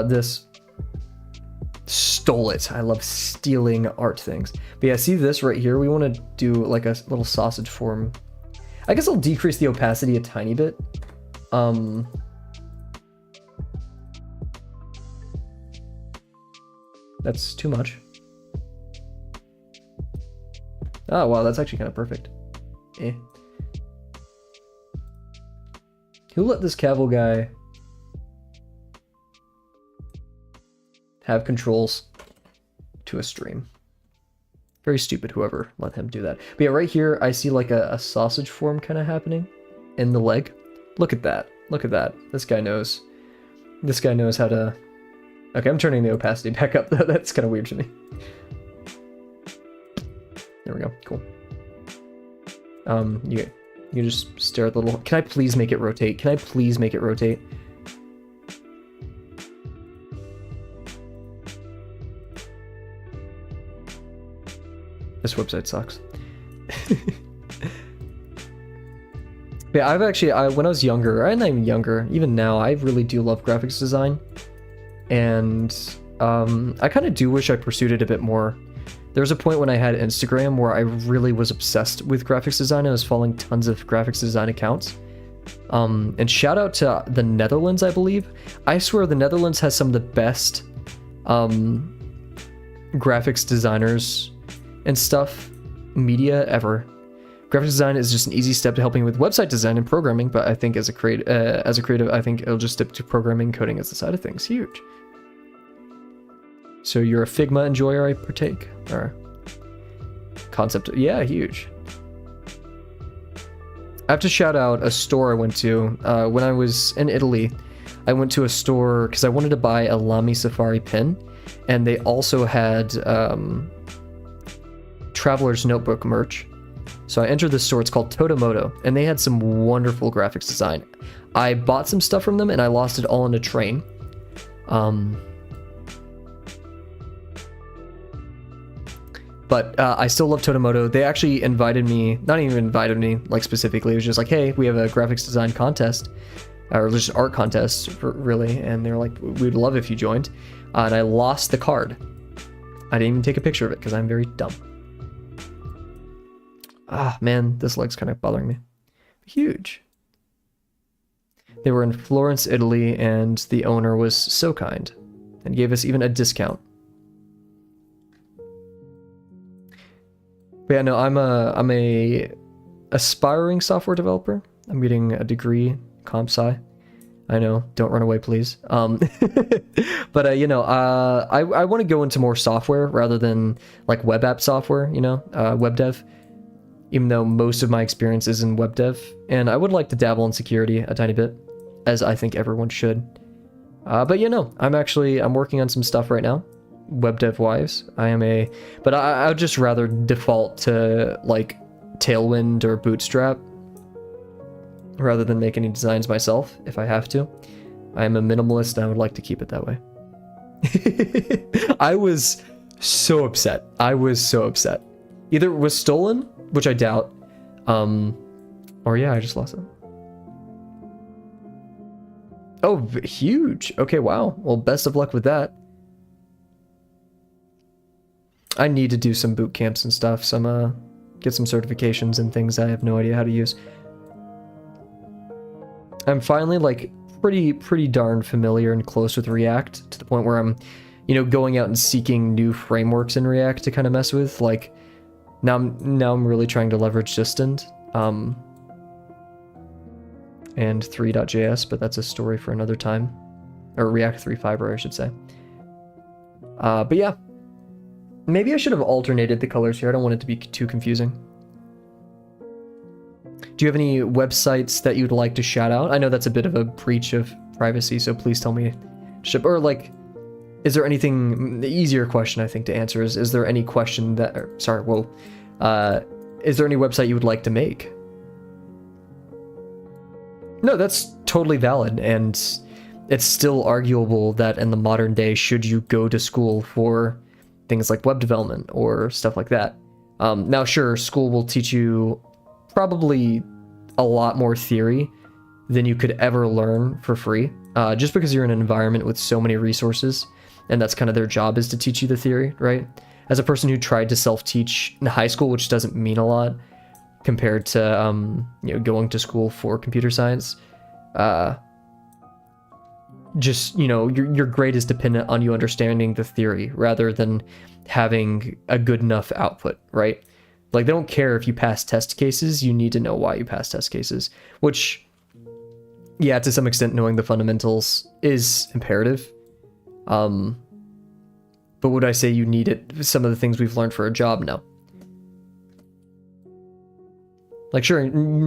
This. Stole it. I love stealing art things. But yeah, see this right here? We want to do like a little sausage form. I guess I'll decrease the opacity a tiny bit. That's too much. Oh, wow, that's actually kind of perfect. Eh. Who let this Kavel guy have controls to a stream? Very stupid, whoever let him do that. But yeah, right here, I see like a sausage form kind of happening in the leg. Look at that. Look at that. This guy knows. This guy knows how to... Okay, I'm turning the opacity back up. That's kind of weird to me. There we go. Cool. You just stare at the little... Can I please make it rotate? Can I please make it rotate? This website sucks. Yeah, I've actually, when I was younger, I'm not even younger, even now, I really do love graphics design. And I kind of do wish I pursued it a bit more. There was a point when I had Instagram where I really was obsessed with graphics design. I was following tons of graphics design accounts. And shout out to the Netherlands, I believe. I swear the Netherlands has some of the best graphics designers and stuff, media ever. Graphics design is just an easy step to helping with website design and programming, but I think as a creative, I think it'll just step to programming, coding as the side of things. Huge. So you're a Figma enjoyer, I partake, or concept? Yeah, huge. I have to shout out a store I went to when I was in Italy. I went to a store because I wanted to buy a Lamy Safari pin, and they also had Traveler's Notebook merch. So I entered this store, it's called Totomoto, and they had some wonderful graphics design. I bought some stuff from them and I lost it all on a train. But I still love Totomoto. They actually invited me, not even invited me like specifically, it was just like, hey, we have a graphics design contest, or just art contest really, and they were like, we'd love if you joined. And I lost the card. I didn't even take a picture of it because I'm very dumb. Ah, man, this leg's kind of bothering me. Huge. They were in Florence, Italy, and the owner was so kind and gave us even a discount. But yeah, no, I'm a aspiring software developer. I'm getting a degree, comp sci. I know, don't run away, please. But you know, I want to go into more software rather than like web app software. You know, web dev. Even though most of my experience is in web dev, and I would like to dabble in security a tiny bit, as I think everyone should. But you know, I'm working on some stuff right now, web dev wise. But I would just rather default to like Tailwind or Bootstrap rather than make any designs myself if I have to. I am a minimalist and I would like to keep it that way. I was so upset. Either it was stolen, which I doubt, or yeah, I just lost it. Oh, huge. Okay, wow. Well, best of luck with that. I need to do some boot camps and stuff, get some certifications and things I have no idea how to use. I'm finally like pretty darn familiar and close with React to the point where I'm going out and seeking new frameworks in React to kind of mess with. Like now I'm really trying to leverage Distant and 3.js, but that's a story for another time. Or React 3 Fiber, I should say. But yeah, maybe I should have alternated the colors here. I don't want it to be too confusing. Do you have any websites that you'd like to shout out? I know that's a bit of a breach of privacy, so please tell me. Or like, is there anything, the easier question I think to answer is there any question that, is there any website you would like to make? No, that's totally valid, and it's still arguable that in the modern day, should you go to school for things like web development or stuff like that? Now, sure, school will teach you probably a lot more theory than you could ever learn for free, just because you're in an environment with so many resources, and that's kind of their job, is to teach you the theory, right? As a person who tried to self-teach in high school, which doesn't mean a lot compared to going to school for computer science, just your grade is dependent on you understanding the theory rather than having a good enough output, right? Like, they don't care if you pass test cases, you need to know why you pass test cases, which, yeah, to some extent, knowing the fundamentals is imperative. But would I say you need it? Some of the things we've learned for a job, no. Like, sure,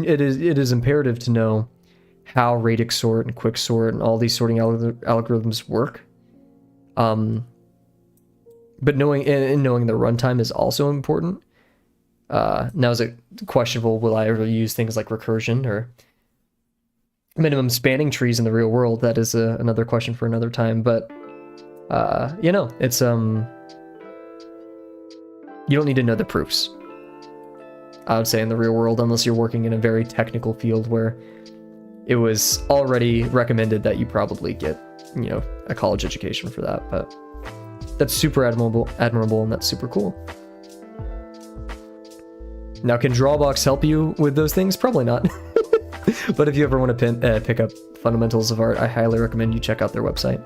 it is imperative to know how radix sort and quicksort and all these sorting algorithms work. But knowing the runtime is also important. Now, is it questionable, will I ever use things like recursion or minimum spanning trees in the real world? That is another question for another time, but it's you don't need to know the proofs, I would say, in the real world, unless you're working in a very technical field where it was already recommended that you probably get a college education for that. But that's super admirable, and that's super cool. Now, can Drawbox help you with those things? Probably not. But if you ever want to pick up fundamentals of art, I highly recommend you check out their website.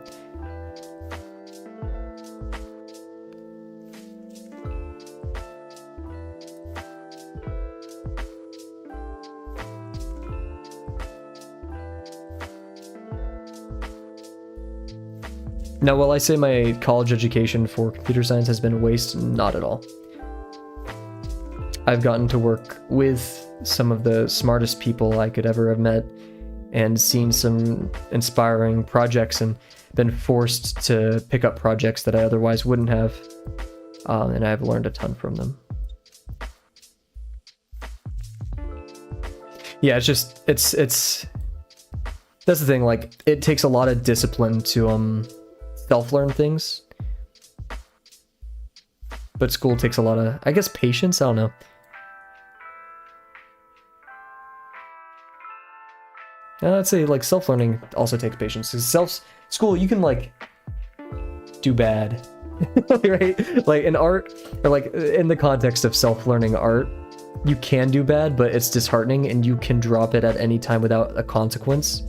Now, while I say my college education for computer science has been a waste, not at all. I've gotten to work with some of the smartest people I could ever have met and seen some inspiring projects and been forced to pick up projects that I otherwise wouldn't have. And I've learned a ton from them. Yeah, it's that's the thing, like, it takes a lot of discipline to self-learn things. But school takes a lot of, I guess, patience, I don't know. I'd say, like, self-learning also takes patience. Because school, you can, like, do bad, right? Like, in art, or, like, in the context of self-learning art, you can do bad, but it's disheartening, and you can drop it at any time without a consequence.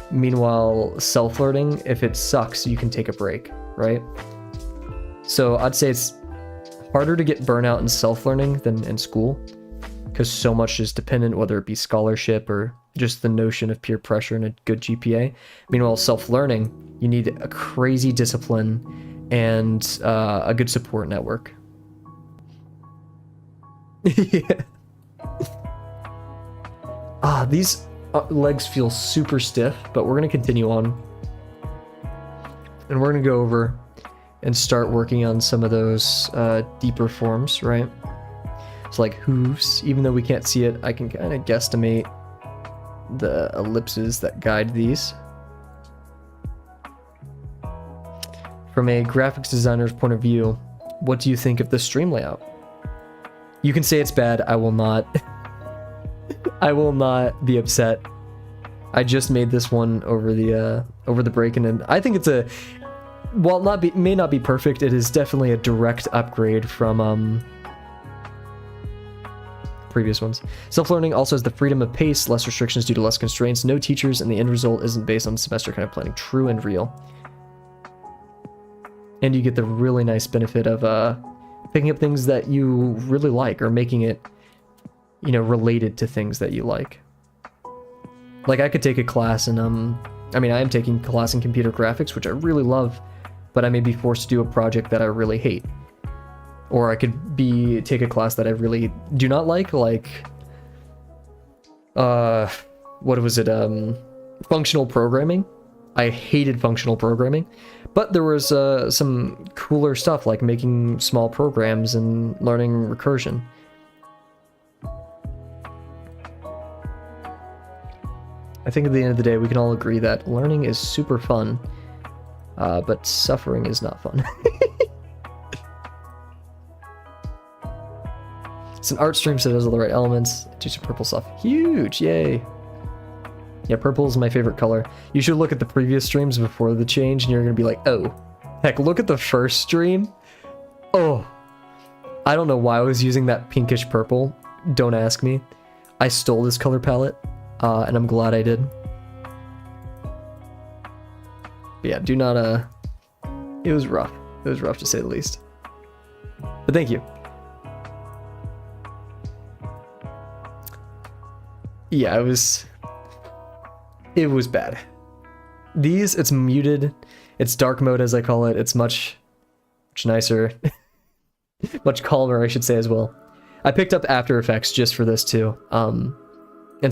Meanwhile, self-learning, if it sucks, you can take a break, right? So I'd say it's harder to get burnout in self-learning than in school, because so much is dependent, whether it be scholarship or just the notion of peer pressure and a good GPA. Meanwhile, self-learning, you need a crazy discipline and a good support network. Yeah. These legs feel super stiff, but we're going to continue on. And we're going to go over and start working on some of those deeper forms, right? So like hooves, even though we can't see it, I can kind of guesstimate the ellipses that guide these. From a graphics designer's point of view, what do you think of the stream layout? You can say it's bad, I will not. I will not be upset. I just made this one over the break, and I think it's a, while may not be perfect, it is definitely a direct upgrade from previous ones. Self-learning also has the freedom of pace, less restrictions due to less constraints, no teachers, and the end result isn't based on semester kind of planning. True and real. And you get the really nice benefit of picking up things that you really like, or making it, you know, related to things that you like. Like, I could take a class in, I mean, I am taking a class in computer graphics, which I really love, but I may be forced to do a project that I really hate. Or I could take a class that I really do not like, what was it, functional programming. I hated functional programming, but there was some cooler stuff like making small programs and learning recursion. I think at the end of the day, we can all agree that learning is super fun, but suffering is not fun. It's an art stream, so it has all the right elements. Do some purple stuff. Huge, yay. Yeah, purple is my favorite color. You should look at the previous streams before the change, and you're gonna be like, oh. Heck, look at the first stream. Oh. I don't know why I was using that pinkish purple. Don't ask me. I stole this color palette, and I'm glad I did. But yeah, do not, it was rough. It was rough to say the least. But thank you. Yeah, it was bad. These, it's muted. It's dark mode, as I call it. It's much nicer. Much calmer, I should say, as well. I picked up After Effects just for this, too. And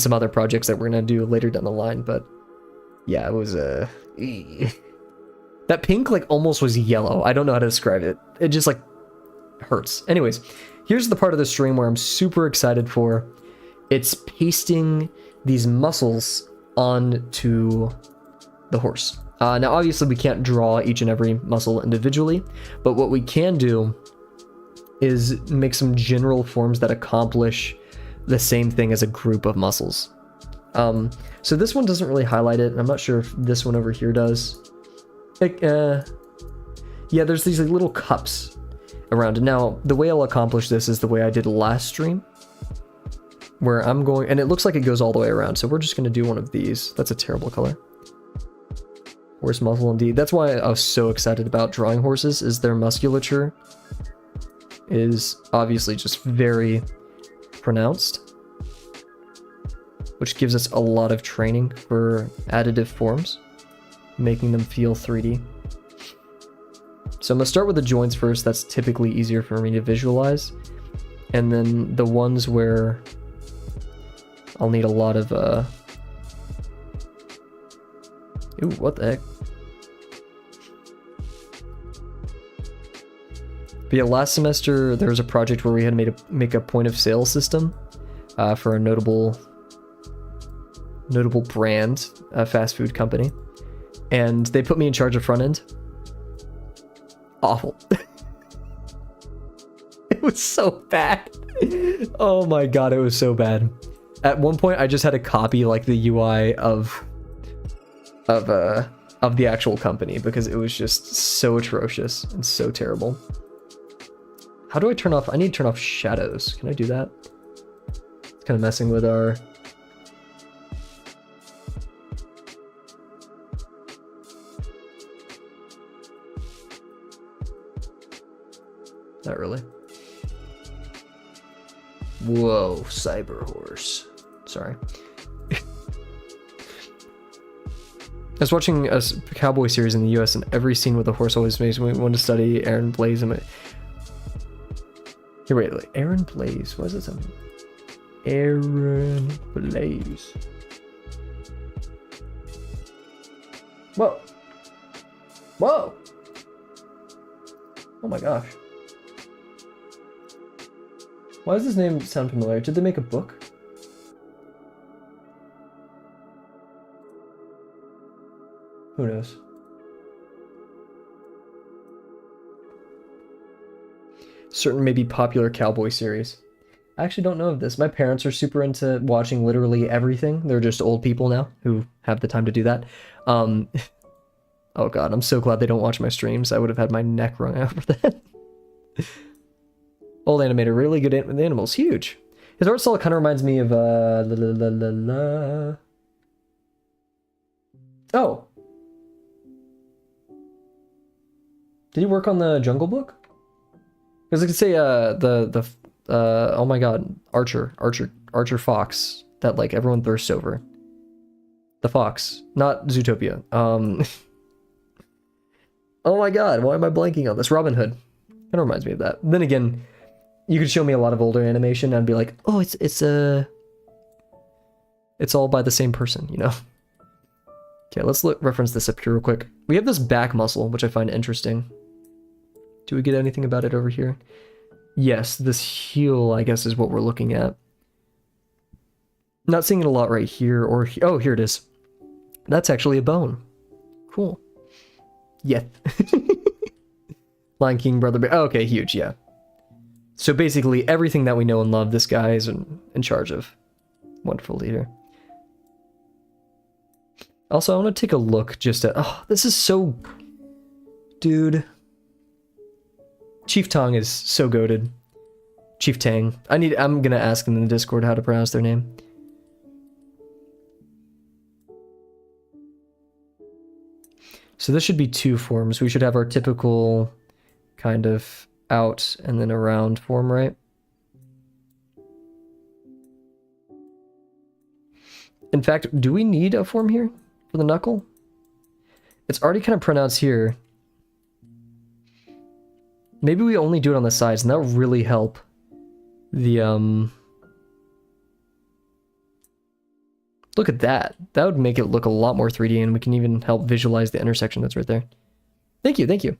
some other projects that we're going to do later down the line, but yeah, it was, that pink, like, almost was yellow. I don't know how to describe it. It just, like, hurts. Anyways, here's the part of the stream where I'm super excited for. It's pasting these muscles onto the horse. Now, obviously, we can't draw each and every muscle individually, but what we can do is make some general forms that accomplish the same thing as a group of muscles. So this one doesn't really highlight it, and I'm not sure if this one over here does. Yeah, there's these like, little cups around it. Now, the way I'll accomplish this is the way I did last stream, where I'm going, and it looks like it goes all the way around, so we're just going to do one of these. That's a terrible color. Horse muscle indeed. That's why I was so excited about drawing horses, is their musculature is obviously just very pronounced, which gives us a lot of training for additive forms, making them feel 3D. So I'm going to start with the joints first. That's typically easier for me to visualize. And then the ones where I'll need a lot of, ooh, what the heck? But yeah, last semester there was a project where we had to make a point of sale system for a notable brand, a fast food company. And they put me in charge of front end. Awful. It was so bad. Oh my god, it was so bad. At one point, I just had to copy like the UI of the actual company because it was just so atrocious and so terrible. How do I turn off? I need to turn off shadows. Can I do that? It's kind of messing with our. Not really. Whoa, cyber horse. Sorry. I was watching a cowboy series in the US, and every scene with a horse always makes me want to study Aaron Blaise. Here, wait, Aaron Blaise. What is it? Something? Aaron Blaise. Whoa. Whoa. Oh my gosh. Why does this name sound familiar? Did they make a book? Who knows? Certain maybe popular cowboy series. I actually don't know of this. My parents are super into watching literally everything. They're just old people now who have the time to do that. Oh god, I'm so glad they don't watch my streams. I would have had my neck wrung out for that. Old animator, really good at the animals, huge. His art style kind of reminds me of Oh. Did he work on the Jungle Book? Because I could say oh my god, Archer Fox that like everyone thirsts over. The Fox, not Zootopia. Oh my god, why am I blanking on this? Robin Hood. Kind of reminds me of that. Then again, you could show me a lot of older animation and I'd be like, oh, it's all by the same person, you know? Okay, let's reference this up here real quick. We have this back muscle, which I find interesting. Do we get anything about it over here? Yes, this heel, I guess, is what we're looking at. Not seeing it a lot right here, or... Oh, here it is. That's actually a bone. Cool. Yeah. Lion King, Brother Bear. Oh, okay, huge, yeah. So basically, everything that we know and love, this guy is in charge of. Wonderful leader. Also, I want to take a look just at... Oh, this is so... Dude. Chief Tong is so goated. Chief Tang. I'm gonna ask them in the Discord how to pronounce their name. So this should be two forms. We should have our typical kind of out and then around form, right? In fact, do we need a form here for the knuckle? It's already kind of pronounced here. Maybe we only do it on the sides, and that would really help the, Look at that. That would make it look a lot more 3D, and we can even help visualize the intersection that's right there. Thank you, thank you.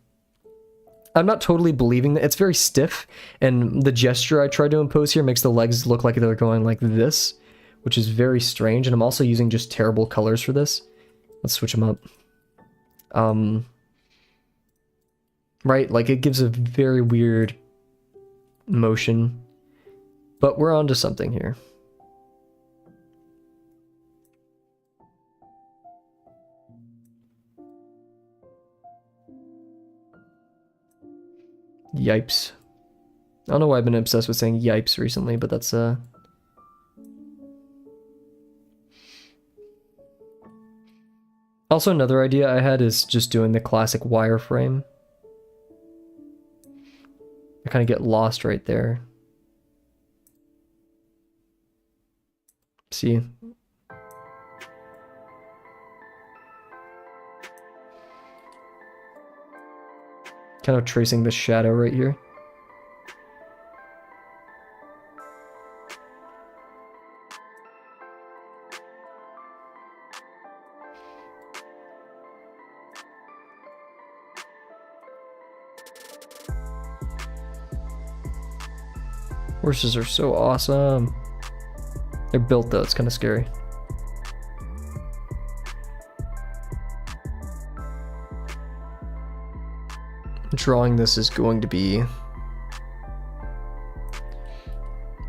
I'm not totally believing that. It's very stiff, and the gesture I tried to impose here makes the legs look like they're going like this, which is very strange, and I'm also using just terrible colors for this. Let's switch them up. Right, like it gives a very weird motion, but we're onto something here. Yipes. I don't know why I've been obsessed with saying yipes recently, but that's Also, another idea I had is just doing the classic wireframe. I kind of get lost right there. See? Kind of tracing the shadow right here. Horses are so awesome. They're built though, it's kind of scary. Drawing this is going to be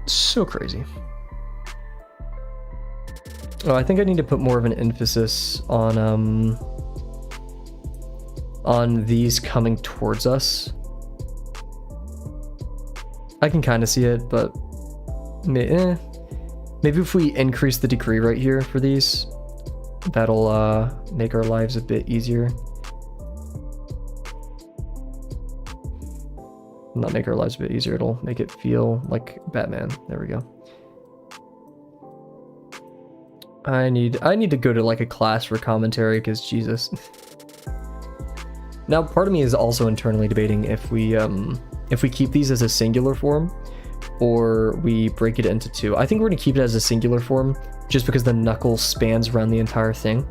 so crazy. Oh, I think I need to put more of an emphasis on these coming towards us. I can kind of see it, but maybe if we increase the degree right here for these, that'll make our lives a bit easier. Not make our lives a bit easier, it'll make it feel like Batman. There we go. I need to go to like a class for commentary, because Jesus. Now, part of me is also internally debating if we keep these as a singular form or we break it into two. I think we're gonna keep it as a singular form just because the knuckle spans around the entire thing.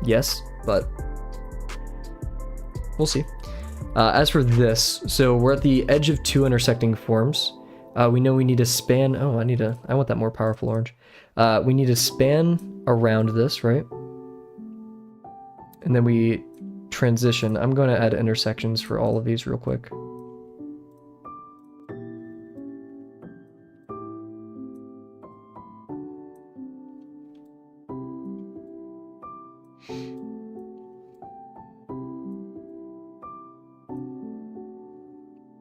Yes, but we'll see. As for this, so we're at the edge of two intersecting forms. We know we need to span. Oh, I want that more powerful orange. We need to span around this, right? And then we transition. I'm going to add intersections for all of these real quick.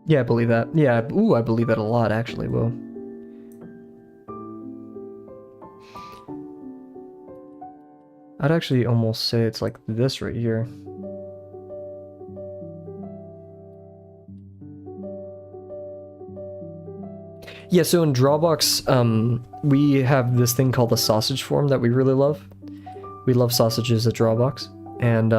Yeah, I believe that. Yeah, ooh, I believe that a lot, actually, Will. I'd actually almost say it's like this right here. Yeah, so in Drawbox, we have this thing called the sausage form that we really love. We love sausages at Drawbox. And,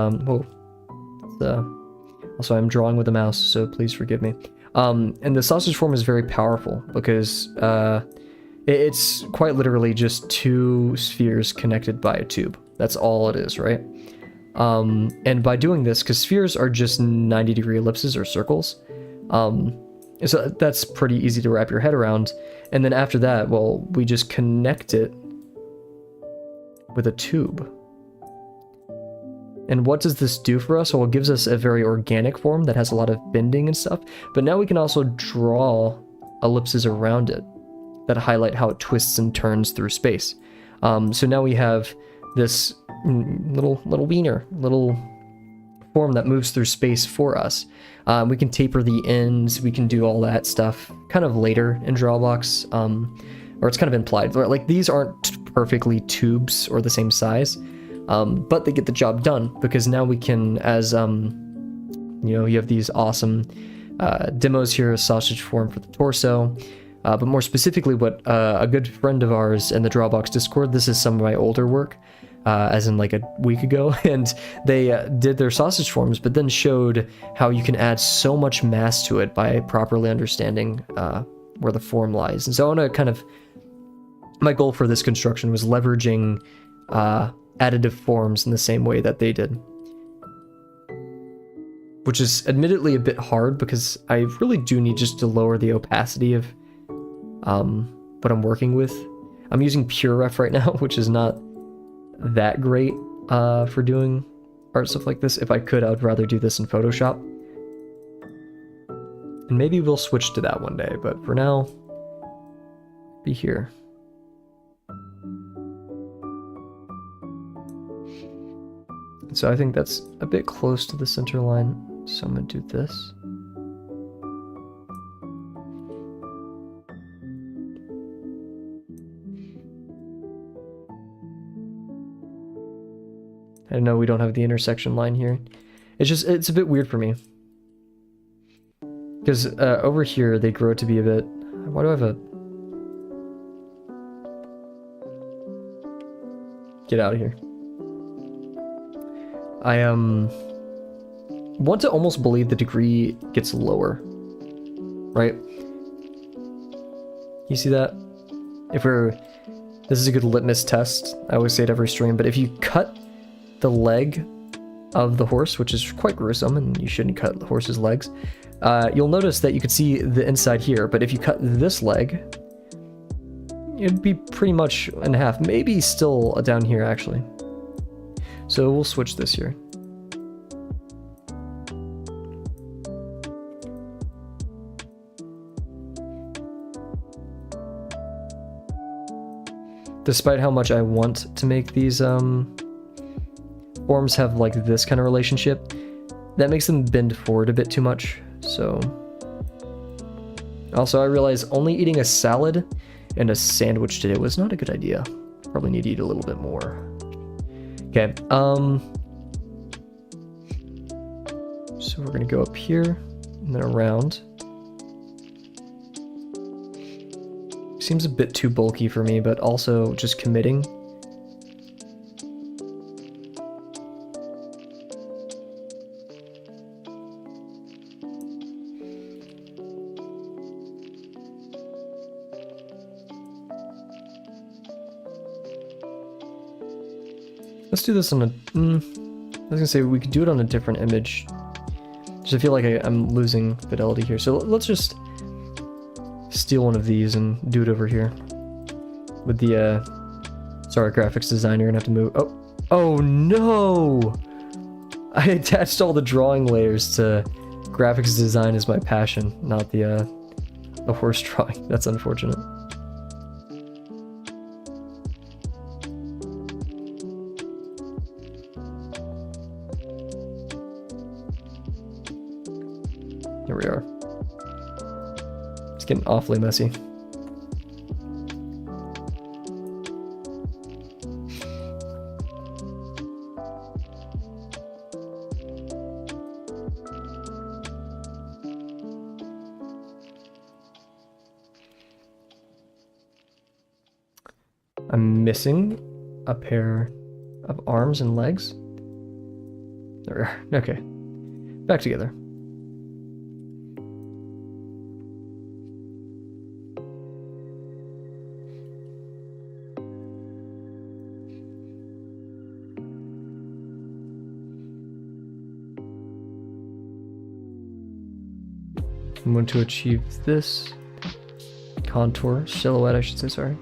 also I'm drawing with a mouse, so please forgive me. And the sausage form is very powerful because it's quite literally just two spheres connected by a tube. That's all it is, right? And by doing this, because spheres are just 90-degree ellipses or circles, so that's pretty easy to wrap your head around. And then after that, well, we just connect it with a tube. And what does this do for us? Well, it gives us a very organic form that has a lot of bending and stuff, but now we can also draw ellipses around it that highlight how it twists and turns through space. So now we have this little wiener, little form that moves through space for us. We can taper the ends, we can do all that stuff kind of later in Drawbox, or it's kind of implied. Like, these aren't perfectly tubes or the same size, but they get the job done because now we can, as you know, you have these awesome demos here, a sausage form for the torso, but more specifically what a good friend of ours in the Drawbox Discord, this is some of my older work, as in like a week ago, and they did their sausage forms, but then showed how you can add so much mass to it by properly understanding where the form lies. And so I want to kind of, my goal for this construction was leveraging additive forms in the same way that they did, which is admittedly a bit hard because I really do need just to lower the opacity of what I'm working with. I'm using PureRef right now, which is not that great for doing art stuff like this. If I could, I would rather do this in Photoshop. And maybe we'll switch to that one day, but for now, be here. So I think that's a bit close to the center line, so I'm gonna do this. I know we don't have the intersection line here. It's a bit weird for me. Because over here, they grow to be a bit... Why do I have a... Get out of here. I want to almost believe the degree gets lower. Right? You see that? If we're... This is a good litmus test. I always say it every stream, but if you cut the leg of the horse, which is quite gruesome, and you shouldn't cut the horse's legs, you'll notice that you could see the inside here, but if you cut this leg, it'd be pretty much in half, maybe still down here actually. So we'll switch this here. Despite how much I want to make these forms have like this kind of relationship, that makes them bend forward a bit too much. So also I realized only eating a salad and a sandwich today was not a good idea. Probably need to eat a little bit more. Okay, so we're gonna go up here and then around. Seems a bit too bulky for me, but also just committing. Let's do this on a... I was gonna say we could do it on a different image. Just I feel like I'm losing fidelity here. So let's just steal one of these and do it over here. With the, sorry, graphics designer, gonna have to move. Oh no! I attached all the drawing layers to graphics design as my passion, not the horse drawing. That's unfortunate. Here we are. It's getting awfully messy. I'm missing a pair of arms and legs. There we are. Okay. Back together. I'm going to achieve this contour, silhouette I should say, sorry.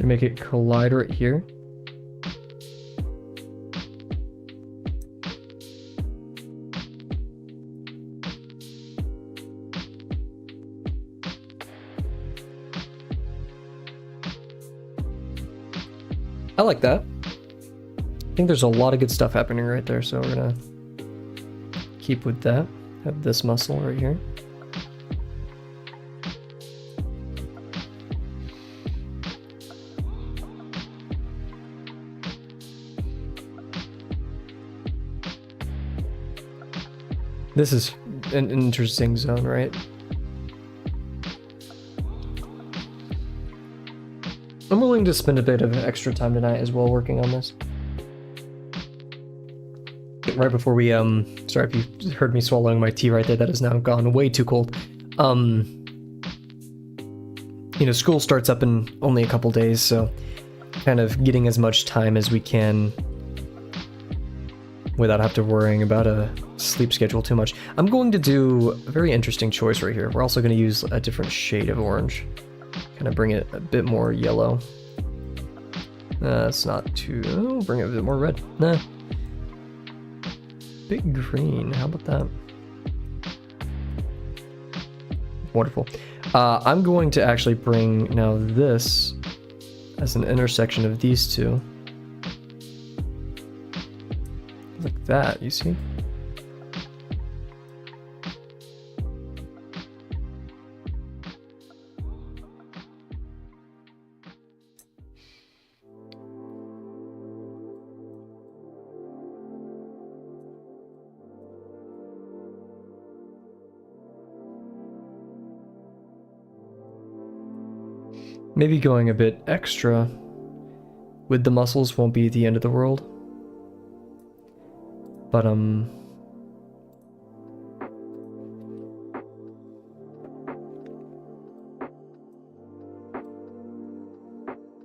Make it collide right here. I like that. I think there's a lot of good stuff happening right there, so we're gonna keep with that. Have this muscle right here. This is an interesting zone, right? I'm willing to spend a bit of extra time tonight as well working on this. Right before we, sorry if you heard me swallowing my tea right there, that has now gone way too cold. You know, school starts up in only a couple days, so kind of getting as much time as we can without have to worrying about a sleep schedule too much. I'm going to do a very interesting choice right here. We're also going to use a different shade of orange. Kind of bring it a bit more yellow. It's not too... Oh, bring it a bit more red. Nah. Big green. How about that? Wonderful. I'm going to actually bring now this as an intersection of these two. Like that, you see? Maybe going a bit extra with the muscles won't be the end of the world. But, you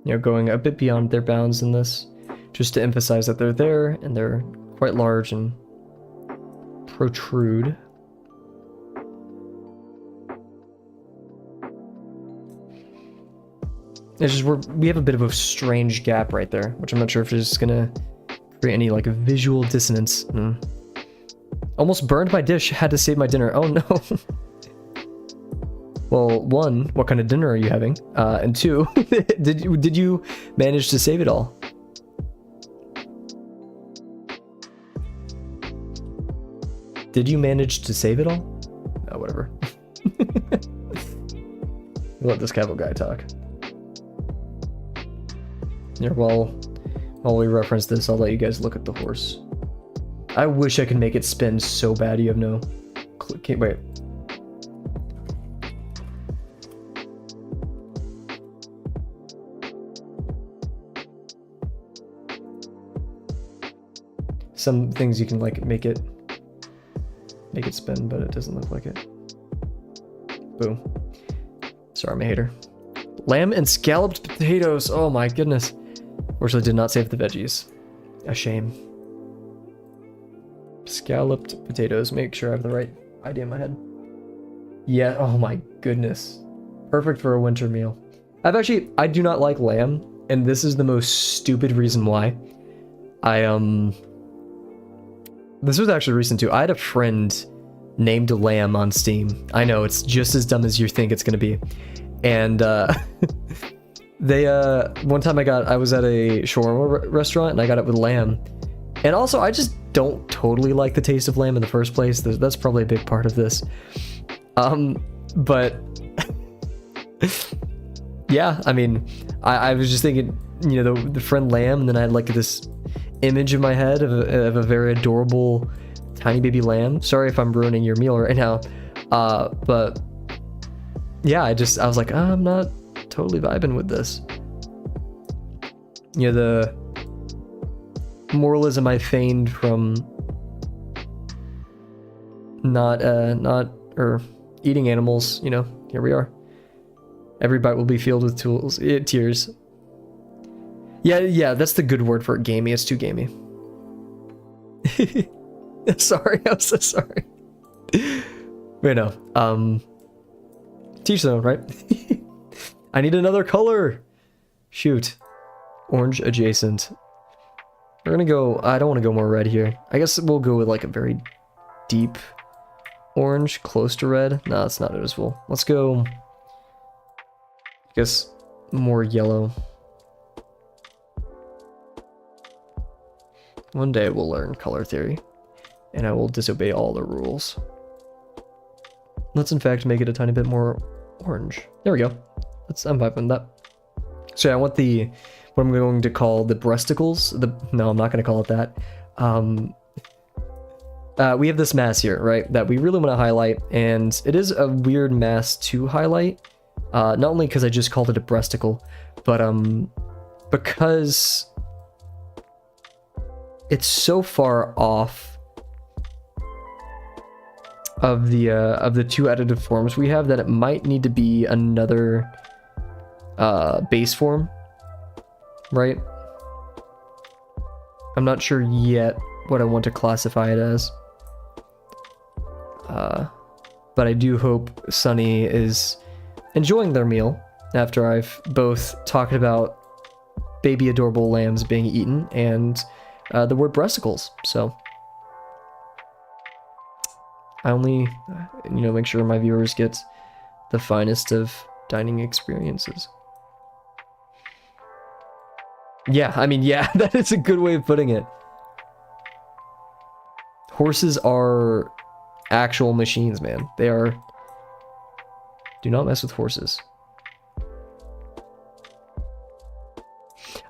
know, going a bit beyond their bounds in this, just to emphasize that they're there and they're quite large and protrude. It's just we have a bit of a strange gap right there, which I'm not sure if it's gonna create any like visual dissonance. Almost burned my dish, had to save my dinner. Oh no. Well, one, what kind of dinner are you having? And two, did you manage to save it all? Did you manage to save it all? Oh, whatever. Let this Kavel guy talk. Here, while we reference this, I'll let you guys look at the horse. I wish I could make it spin so bad you have no... Wait. Some things you can like make it spin, but it doesn't look like it. Boom. Sorry, I'm a hater. Lamb and scalloped potatoes. Oh my goodness. Fortunately, did not save the veggies. A shame. Scalloped potatoes. Make sure I have the right idea in my head. Yeah. Oh my goodness. Perfect for a winter meal. I do not like lamb, and this is the most stupid reason why. This was actually recent too. I had a friend named Lamb on Steam. I know, it's just as dumb as you think it's gonna be. And They one time I was at a shawarma restaurant and I got it with lamb. And also I just don't totally like the taste of lamb in the first place. That's probably a big part of this. But yeah, I mean, I was just thinking, you know, the friend lamb, and then I had like this image in my head of a very adorable tiny baby lamb. Sorry if I'm ruining your meal right now. But yeah, I was like, I'm not totally vibing with this. You know, the moralism I feigned from not eating animals, you know, here we are. Every bite will be filled with tears. Yeah, that's the good word for it, gamey. It's too gamey. Sorry, I'm so sorry. Wait, no. Teach them, right? I need another color. Shoot. Orange adjacent. We're gonna go, I don't want to go more red here. I guess we'll go with like a very deep orange, close to red. No, that's not noticeable. Let's go, I guess, more yellow. One day we'll learn color theory, and I will disobey all the rules. Let's in fact make it a tiny bit more orange. There we go. I'm vibing with that. So yeah, I want what I'm going to call the breasticles. No, I'm not going to call it that. We have this mass here, right, that we really want to highlight, and it is a weird mass to highlight. Not only because I just called it a breasticle, but because it's so far off of the two additive forms we have that it might need to be another base form, right? I'm not sure yet what I want to classify it as, but I do hope Sunny is enjoying their meal after I've both talked about baby adorable lambs being eaten and the word breasticles. So I only, you know, make sure my viewers get the finest of dining experiences. Yeah, I mean, yeah, that is a good way of putting it. Horses are actual machines, man. They are. Do not mess with horses.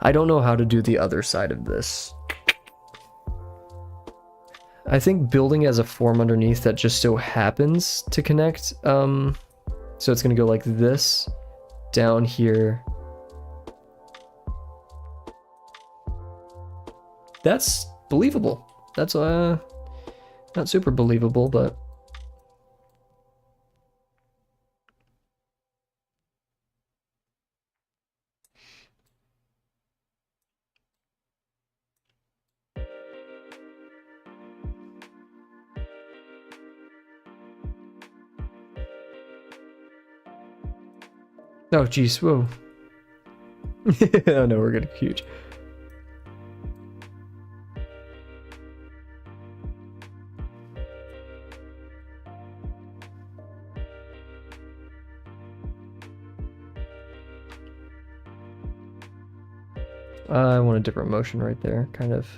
I don't know how to do the other side of this. I think building as a form underneath that just so happens to connect. So it's gonna go like this, down here. That's believable. That's not super believable, but oh geez, whoa. Oh no, we're getting huge. I want a different motion right there, kind of.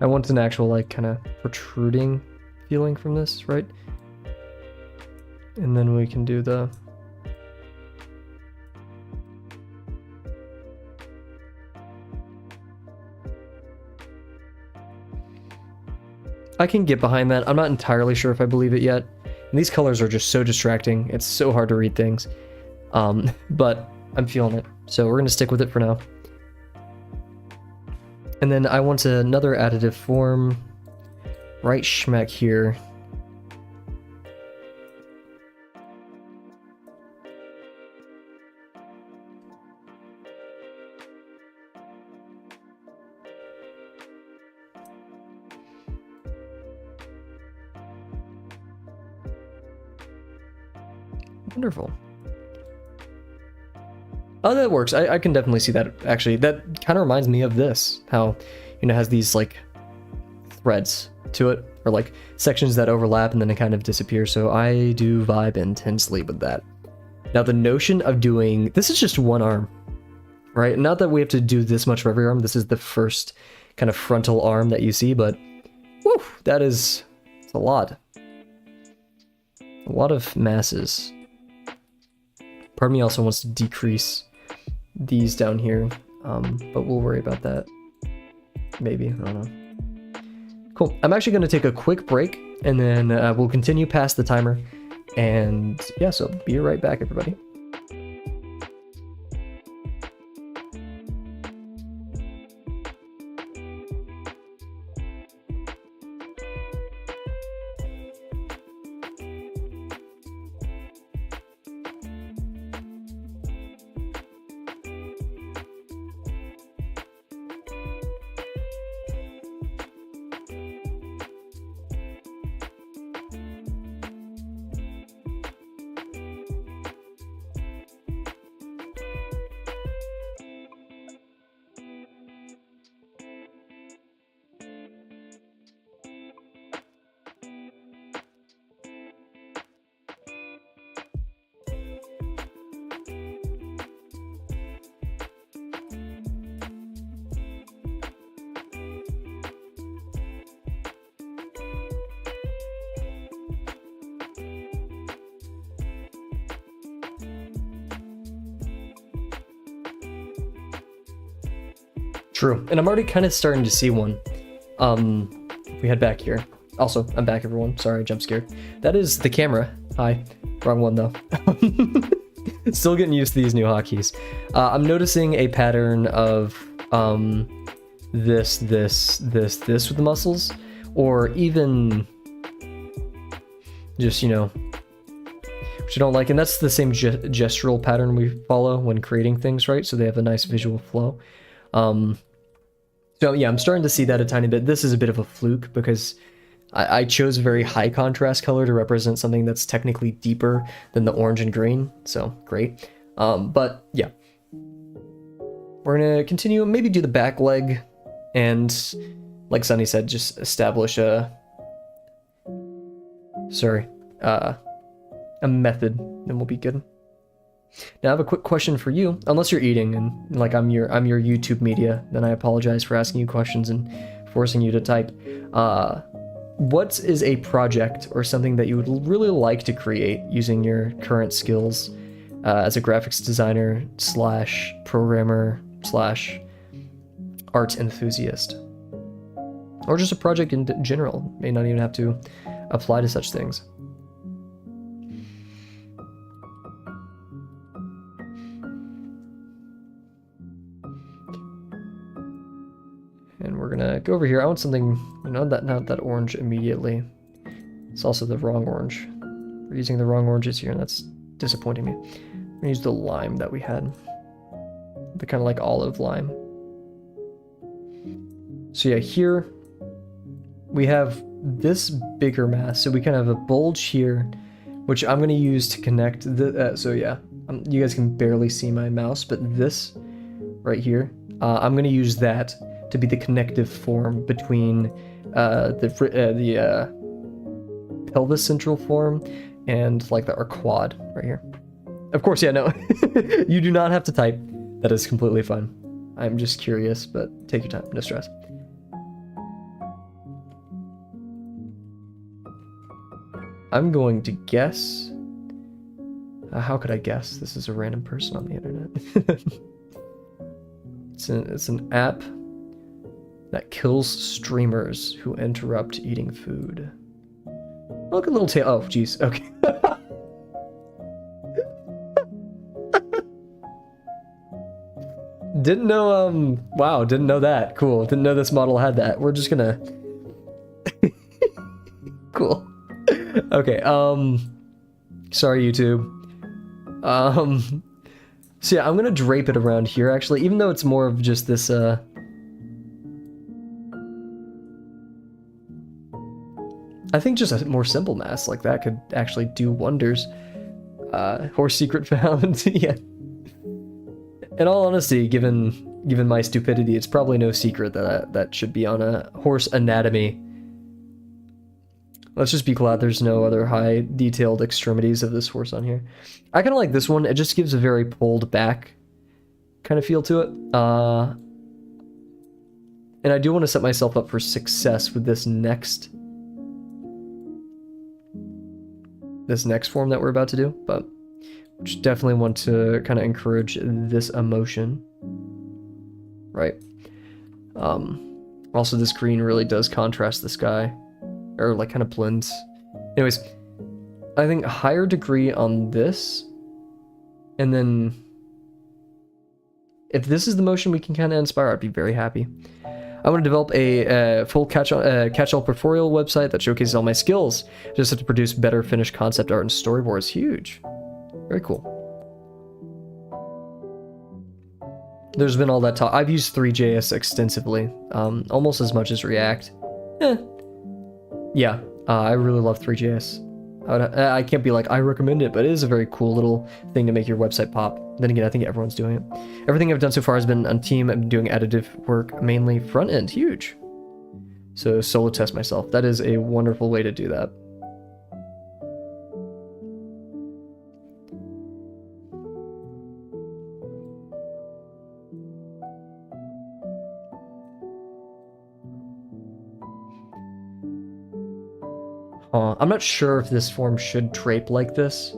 I want an actual, like, kind of protruding feeling from this, right? And then we can do the... I can get behind that. I'm not entirely sure if I believe it yet. And these colors are just so distracting. It's so hard to read things. But I'm feeling it. So we're going to stick with it for now. And then I want another additive form right schmack here. Wonderful. Oh, that works. I can definitely see that, actually. That kind of reminds me of this. How, you know, it has these, like, threads to it, or like sections that overlap and then it kind of disappears. So I do vibe intensely with that. Now the notion of doing, this is just one arm, right? Not that we have to do this much for every arm. This is the first kind of frontal arm that you see, but whew, that is, it's a lot. A lot of masses. Part of me also wants to decrease these down here, but we'll worry about that. Maybe, I don't know. Cool, I'm actually gonna take a quick break and then we'll continue past the timer. And yeah, so be right back, everybody. True, and I'm already kind of starting to see one. If we head back here. Also, I'm back, everyone. Sorry, I jump scared. That is the camera. Hi. Wrong one, though. Still getting used to these new hotkeys. I'm noticing a pattern of this with the muscles, or even just, you know, which I don't like. And that's the same gestural pattern we follow when creating things, right? So they have a nice visual flow. So yeah, I'm starting to see that a tiny bit. This is a bit of a fluke because I chose a very high contrast color to represent something that's technically deeper than the orange and green. So great. But yeah, we're gonna continue, maybe do the back leg, and like Sunny said, just establish a method, and we'll be good. Now I have a quick question for you, unless you're eating and like I'm your YouTube media, then I apologize for asking you questions and forcing you to type. What is a project or something that you would really like to create using your current skills as a graphics designer slash programmer slash art enthusiast? Or just a project in general, may not even have to apply to such things. And we're gonna go over here. I want something, you know, not that orange immediately. It's also the wrong orange. We're using the wrong oranges here, and that's disappointing me. I'm gonna use the lime that we had. The kind of like olive lime. So yeah, here we have this bigger mass. So we kind of have a bulge here, which I'm gonna use to connect the, so yeah, you guys can barely see my mouse, but this right here, I'm gonna use that to be the connective form between the pelvis central form and like our quad right here. Of course, yeah, no, you do not have to type. That is completely fine. I'm just curious, but take your time, no stress. I'm going to guess. How could I guess? This is a random person on the internet. It's an app that kills streamers who interrupt eating food. Look at little tail. Oh, jeez. Okay. Didn't know. Wow. Didn't know that. Cool. Didn't know this model had that. We're just gonna. Cool. Okay. Sorry, YouTube. So yeah, I'm gonna drape it around here. Actually, even though it's more of just this. I think just a more simple mask like that could actually do wonders. Horse secret found. Yeah. In all honesty, given my stupidity, it's probably no secret that that should be on a horse anatomy Let's just be glad there's no other high detailed extremities of this horse on here. I kind of like this one. It just gives a very pulled back kind of feel to it. And I do want to set myself up for success with this next form that we're about to do, but just definitely want to kind of encourage this emotion, right? Also, this green really does contrast the sky, or like kind of blends. Anyways, I think higher degree on this, and then if this is the motion we can kind of inspire, I'd be very happy. I want to develop a full catch-all portfolio website that showcases all my skills. Just have to produce better finished concept art and storyboards. Huge. Very cool. There's been all that talk. I've used Three.js extensively, almost as much as React. Yeah, I really love Three.js. I can't be like, I recommend it, but it is a very cool little thing to make your website pop. Then again, I think everyone's doing it. Everything I've done so far has been on team. I'm doing additive work, mainly front end. Huge. So solo test myself. That is a wonderful way to do that. I'm not sure if this form should drape like this.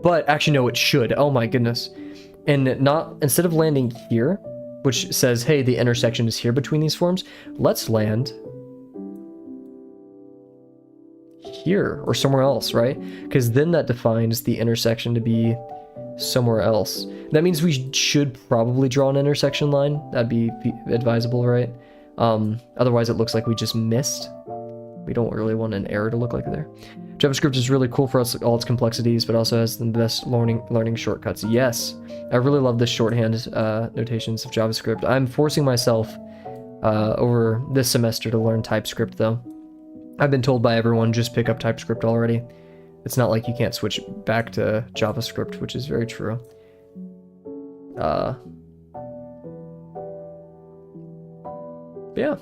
But actually, no, it should. Oh my goodness. And not, instead of landing here, which says, hey, the intersection is here between these forms, let's land here or somewhere else, right? Because then that defines the intersection to be somewhere else. That means we should probably draw an intersection line. That'd be advisable, right? Otherwise, it looks like we just missed. We don't really want an error to look like there. JavaScript is really cool for all its complexities, but also has the best learning shortcuts. Yes, I really love the shorthand notations of JavaScript. I'm forcing myself over this semester to learn TypeScript, though. I've been told by everyone, just pick up TypeScript already. It's not like you can't switch back to JavaScript, which is very true. Yeah,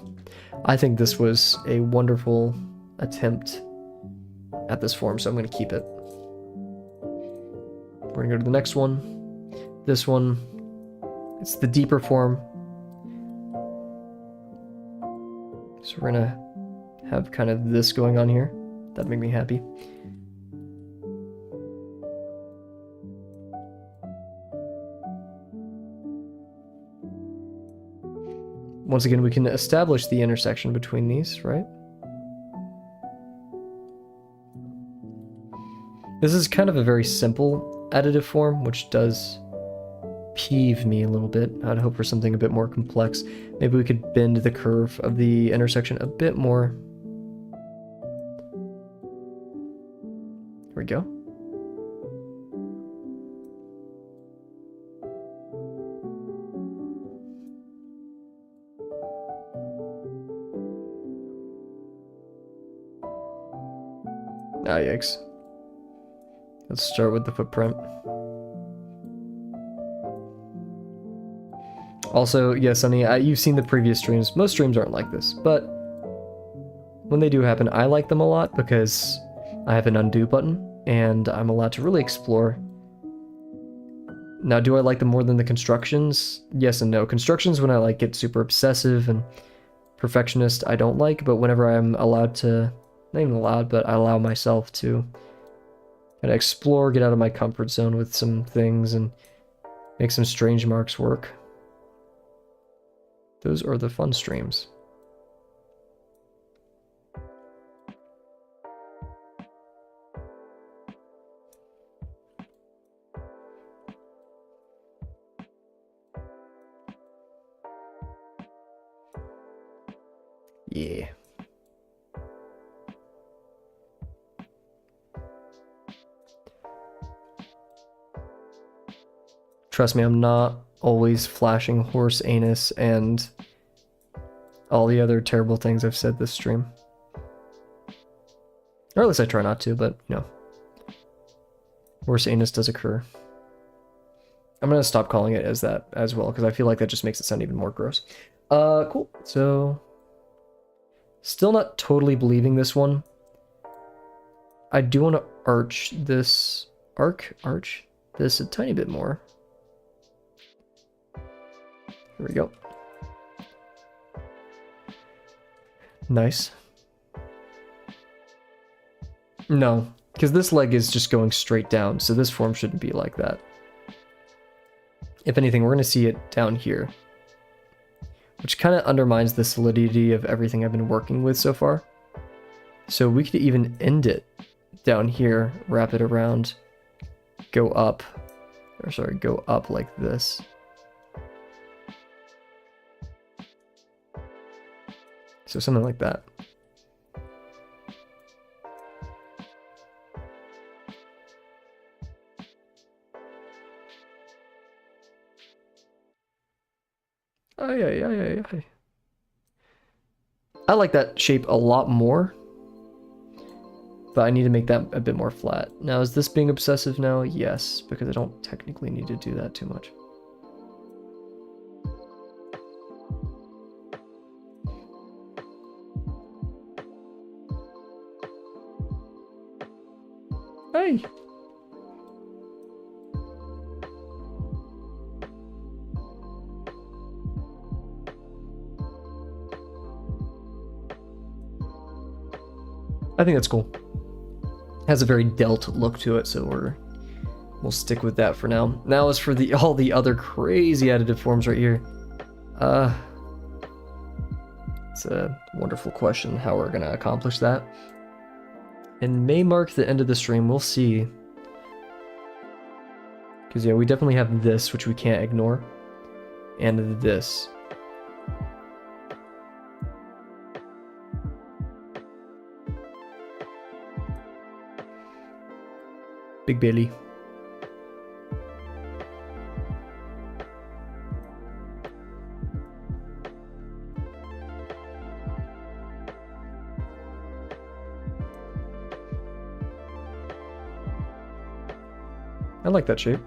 I think this was a wonderful attempt at this form, so I'm going to keep it. We're going to go to the next one. This one, it's the deeper form. So we're going to have kind of this going on here. That'd make me happy. Once again, we can establish the intersection between these, right? This is kind of a very simple additive form, which does peeve me a little bit. I'd hope for something a bit more complex. Maybe we could bend the curve of the intersection a bit more. Here we go. Ah, yikes. Let's start with the footprint. Also, yeah, Sunny, you've seen the previous streams. Most streams aren't like this, but when they do happen, I like them a lot because I have an undo button and I'm allowed to really explore. Now, do I like them more than the constructions? Yes and no. Constructions, when I get super obsessive and perfectionist, I don't like, but whenever I'm allowed to, not even allowed, but I allow myself to kind of explore, get out of my comfort zone with some things and make some strange marks work. Those are the fun streams. Yeah. Trust me, I'm not always flashing horse anus and all the other terrible things I've said this stream. Or at least I try not to, but, you know. Horse anus does occur. I'm gonna stop calling it as that as well, because I feel like that just makes it sound even more gross. Cool. So, Still not totally believing this one. I do want to arch this this a tiny bit more. Here we go. Nice. No, because this leg is just going straight down, so this form shouldn't be like that. If anything, we're going to see it down here, which kind of undermines the solidity of everything I've been working with so far. So we could even end it down here, wrap it around, go up, or sorry, go up like this. So something like that. I like that shape a lot more, but I need to make that a bit more flat. Now, is this being obsessive now? Yes, because I don't technically need to do that too much. Hey! I think that's cool. Has a very delt look to it, so we'll stick with that for now. Now as for all the other crazy additive forms right here. It's a wonderful question how we're gonna accomplish that. And may mark the end of the stream, we'll see. Because yeah, we definitely have this, which we can't ignore. And this. Big belly. I like that shape.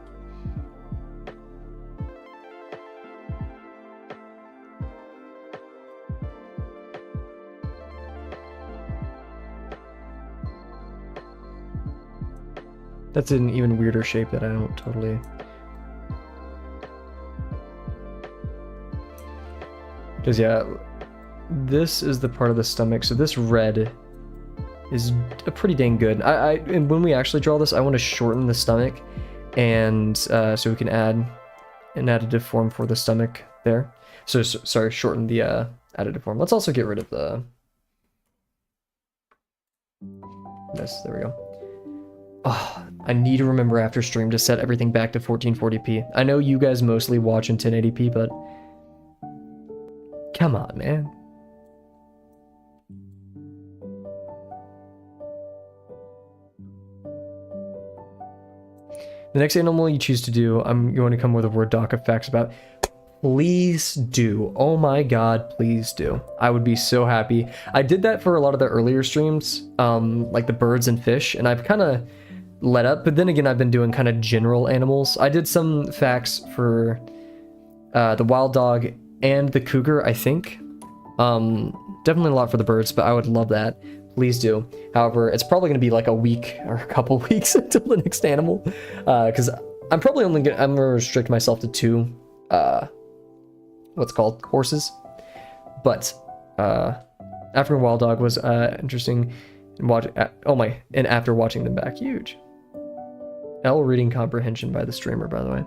That's an even weirder shape that I don't totally... Because yeah, this is the part of the stomach, so this red is pretty dang good. And when we actually draw this, I want to shorten the stomach, and so we can add an additive form for the stomach there. So sorry, shorten the additive form. Let's also get rid of this. There we go. Oh, I need to remember after stream to set everything back to 1440p. I know you guys mostly watch in 1080p, but come on, man. The next animal you choose to do, I'm going to come with a Word doc of facts about. Please do. Oh my god, please do. I would be so happy. I did that for a lot of the earlier streams, like the birds and fish, and I've kind of let up, but then again, I've been doing kind of general animals. I did some facts for the wild dog and the cougar, I think. Definitely a lot for the birds, but I would love that. Please do. However, it's probably going to be like a week or a couple weeks until the next animal, because I'm probably I'm going to restrict myself to 2 what's called horses. But African wild dog was interesting. And after watching them back, huge. L reading comprehension by the streamer, by the way.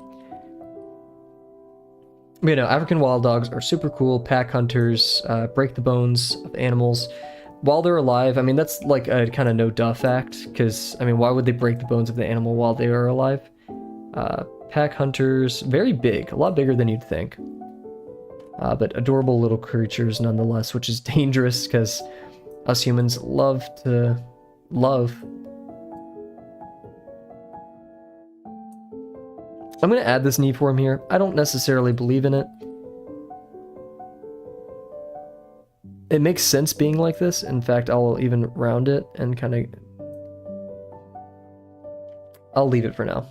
But, you know, African wild dogs are super cool. Pack hunters, break the bones of animals while they're alive. I mean, that's like a kind of no-duh fact, because, I mean, why would they break the bones of the animal while they are alive? Pack hunters, very big, a lot bigger than you'd think. But adorable little creatures nonetheless, which is dangerous, because us humans love to love. I'm going to add this knee form here. I don't necessarily believe in it. It makes sense being like this. In fact, I'll even round it and kind of... I'll leave it for now.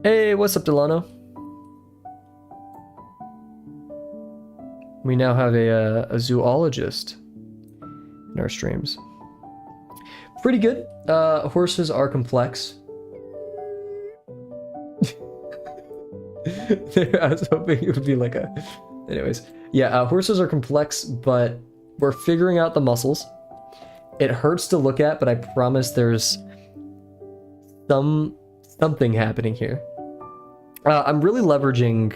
Hey, what's up, Delano? We now have a zoologist in our streams. Pretty good. Horses are complex. I was hoping it would be like a... Anyways. Yeah, horses are complex, but we're figuring out the muscles. It hurts to look at, but I promise there's something happening here. I'm really leveraging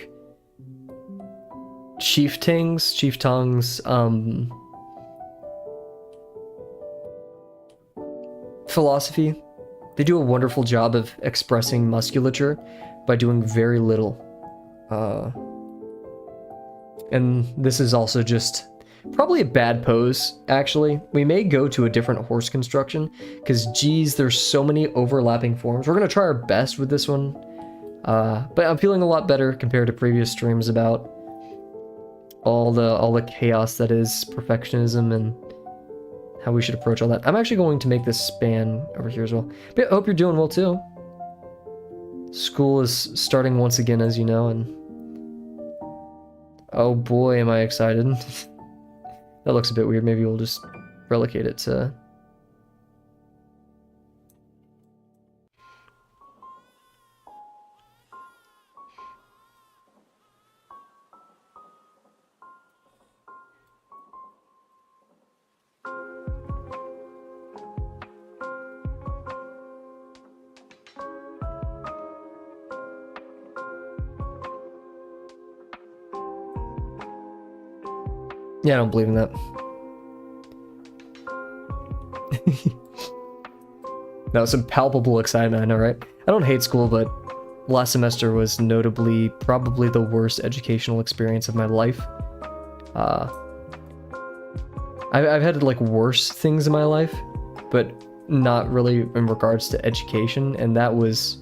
chief tongues, philosophy. They do a wonderful job of expressing musculature by doing very little. And this is also just probably a bad pose, actually. We may go to a different horse construction, because geez, there's so many overlapping forms. We're going to try our best with this one. But I'm feeling a lot better compared to previous streams about all the chaos that is perfectionism and how we should approach all that. I'm actually going to make this span over here as well. But I hope you're doing well too. School is starting once again, as you know, and oh boy, am I excited. That looks a bit weird. Maybe we'll just relocate it to... Yeah, I don't believe in that. That was some palpable excitement, I know, right? I don't hate school, but last semester was notably probably the worst educational experience of my life. I've had like worse things in my life, but not really in regards to education, and that was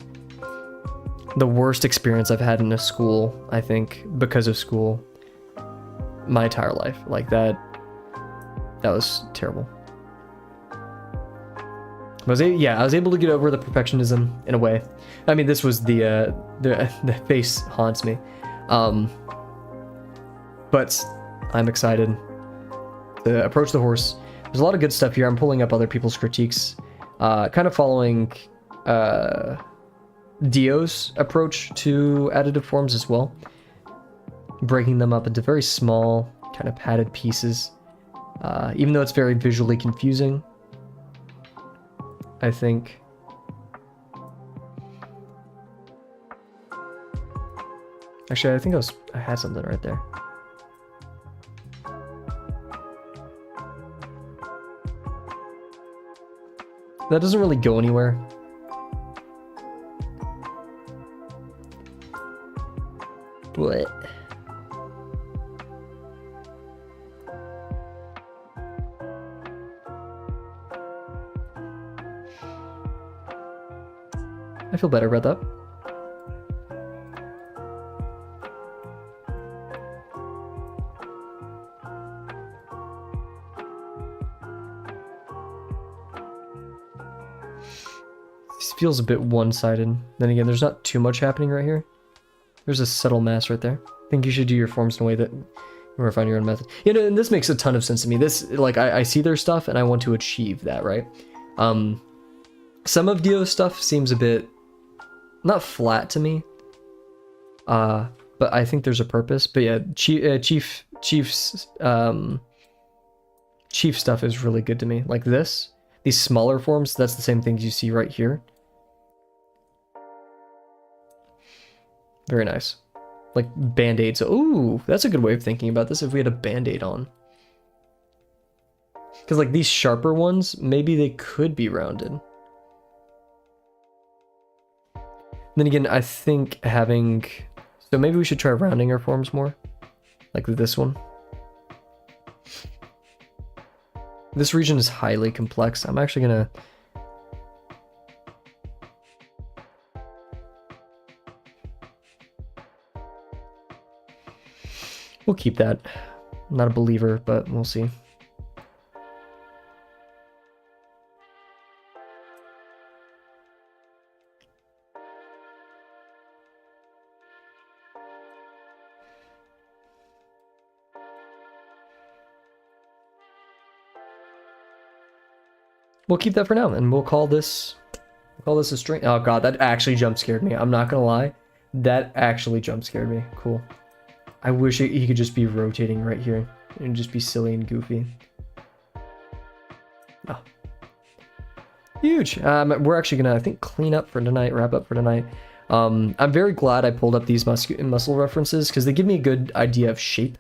the worst experience I've had in a school, I think, because of school. My entire life. Like that was terrible. I was able to get over the perfectionism in a way. I mean, this was the face haunts me. But I'm excited to approach the horse. There's a lot of good stuff here. I'm pulling up other people's critiques, kind of following Dio's approach to additive forms as well. Breaking them up into very small, kind of padded pieces. Even though it's very visually confusing, I think. Actually, I think I had something right there. That doesn't really go anywhere. What? I feel better about that. This feels a bit one-sided. Then again, there's not too much happening right here. There's a subtle mass right there. I think you should do your forms in a way that you refine your own method. You know, and this makes a ton of sense to me. This, like, I see their stuff and I want to achieve that, right? Some of Dio's stuff seems a bit not flat to me, but I think there's a purpose. But yeah, chief stuff is really good to me. Like these smaller forms, that's the same things you see right here. Very nice. Like band-aids. Ooh, that's a good way of thinking about this if we had a band-aid on. Because like these sharper ones, maybe they could be rounded. Then again, I think having... So maybe we should try rounding our forms more. Like this one. This region is highly complex. I'm actually gonna... We'll keep that. I'm not a believer, but we'll see. we'll keep that for now, and we'll call this a stream. Oh god, that actually jump scared me. I'm not gonna lie, that actually jump scared me. Cool. I wish he could just be rotating right here and just be silly and goofy. Oh. Huge. We're actually gonna, I think, clean up for tonight, wrap up for tonight. I'm very glad I pulled up these muscle references because they give me a good idea of shape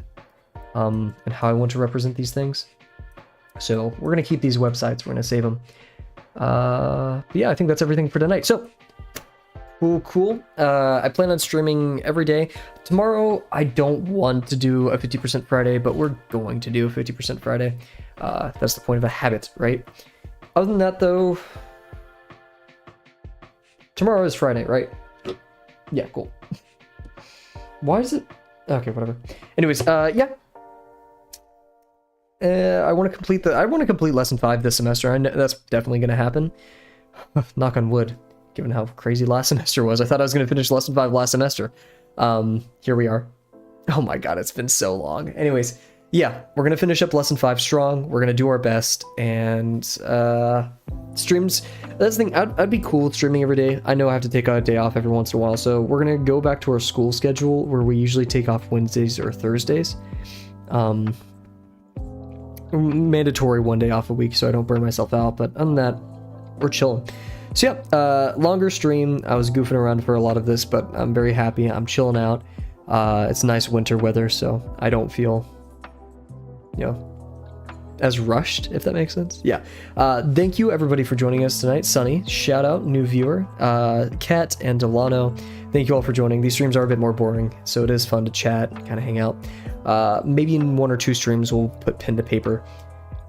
and how I want to represent these things. So we're gonna keep these websites. We're gonna save them. But yeah, I think that's everything for tonight. So cool. I plan on streaming every day. Tomorrow, I don't want to do a 50% Friday, but we're going to do a 50% Friday. That's the point of a habit, right? Other than that, though, tomorrow is Friday, right? Yeah, cool. Why is it? Okay, whatever. Anyways, yeah. I want to complete lesson 5 this semester. I know that's definitely going to happen. Knock on wood, given how crazy last semester was. I thought I was going to finish lesson 5 last semester. Here we are. Oh my god, it's been so long. Anyways, yeah, we're going to finish up lesson 5 strong. We're going to do our best, and streams, that's the thing. I'd be cool with streaming every day. I know I have to take a day off every once in a while, so we're going to go back to our school schedule where we usually take off Wednesdays or Thursdays. Mandatory 1 day off a week so I don't burn myself out, but other than that, we're chilling. So yeah, longer stream. I was goofing around for a lot of this, but I'm very happy. I'm chilling out. It's nice winter weather, so I don't feel, as rushed, if that makes sense. Yeah. Thank you everybody for joining us tonight. Sunny, shout out, new viewer. Kat and Delano, thank you all for joining. These streams are a bit more boring, so it is fun to chat, kind of hang out. Maybe in 1 or 2 streams we'll put pen to paper.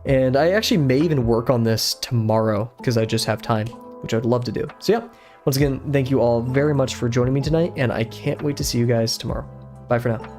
And I actually may even work on this tomorrow because I just have time, which I'd love to do. So yeah, once again, thank you all very much for joining me tonight, and I can't wait to see you guys tomorrow. Bye for now.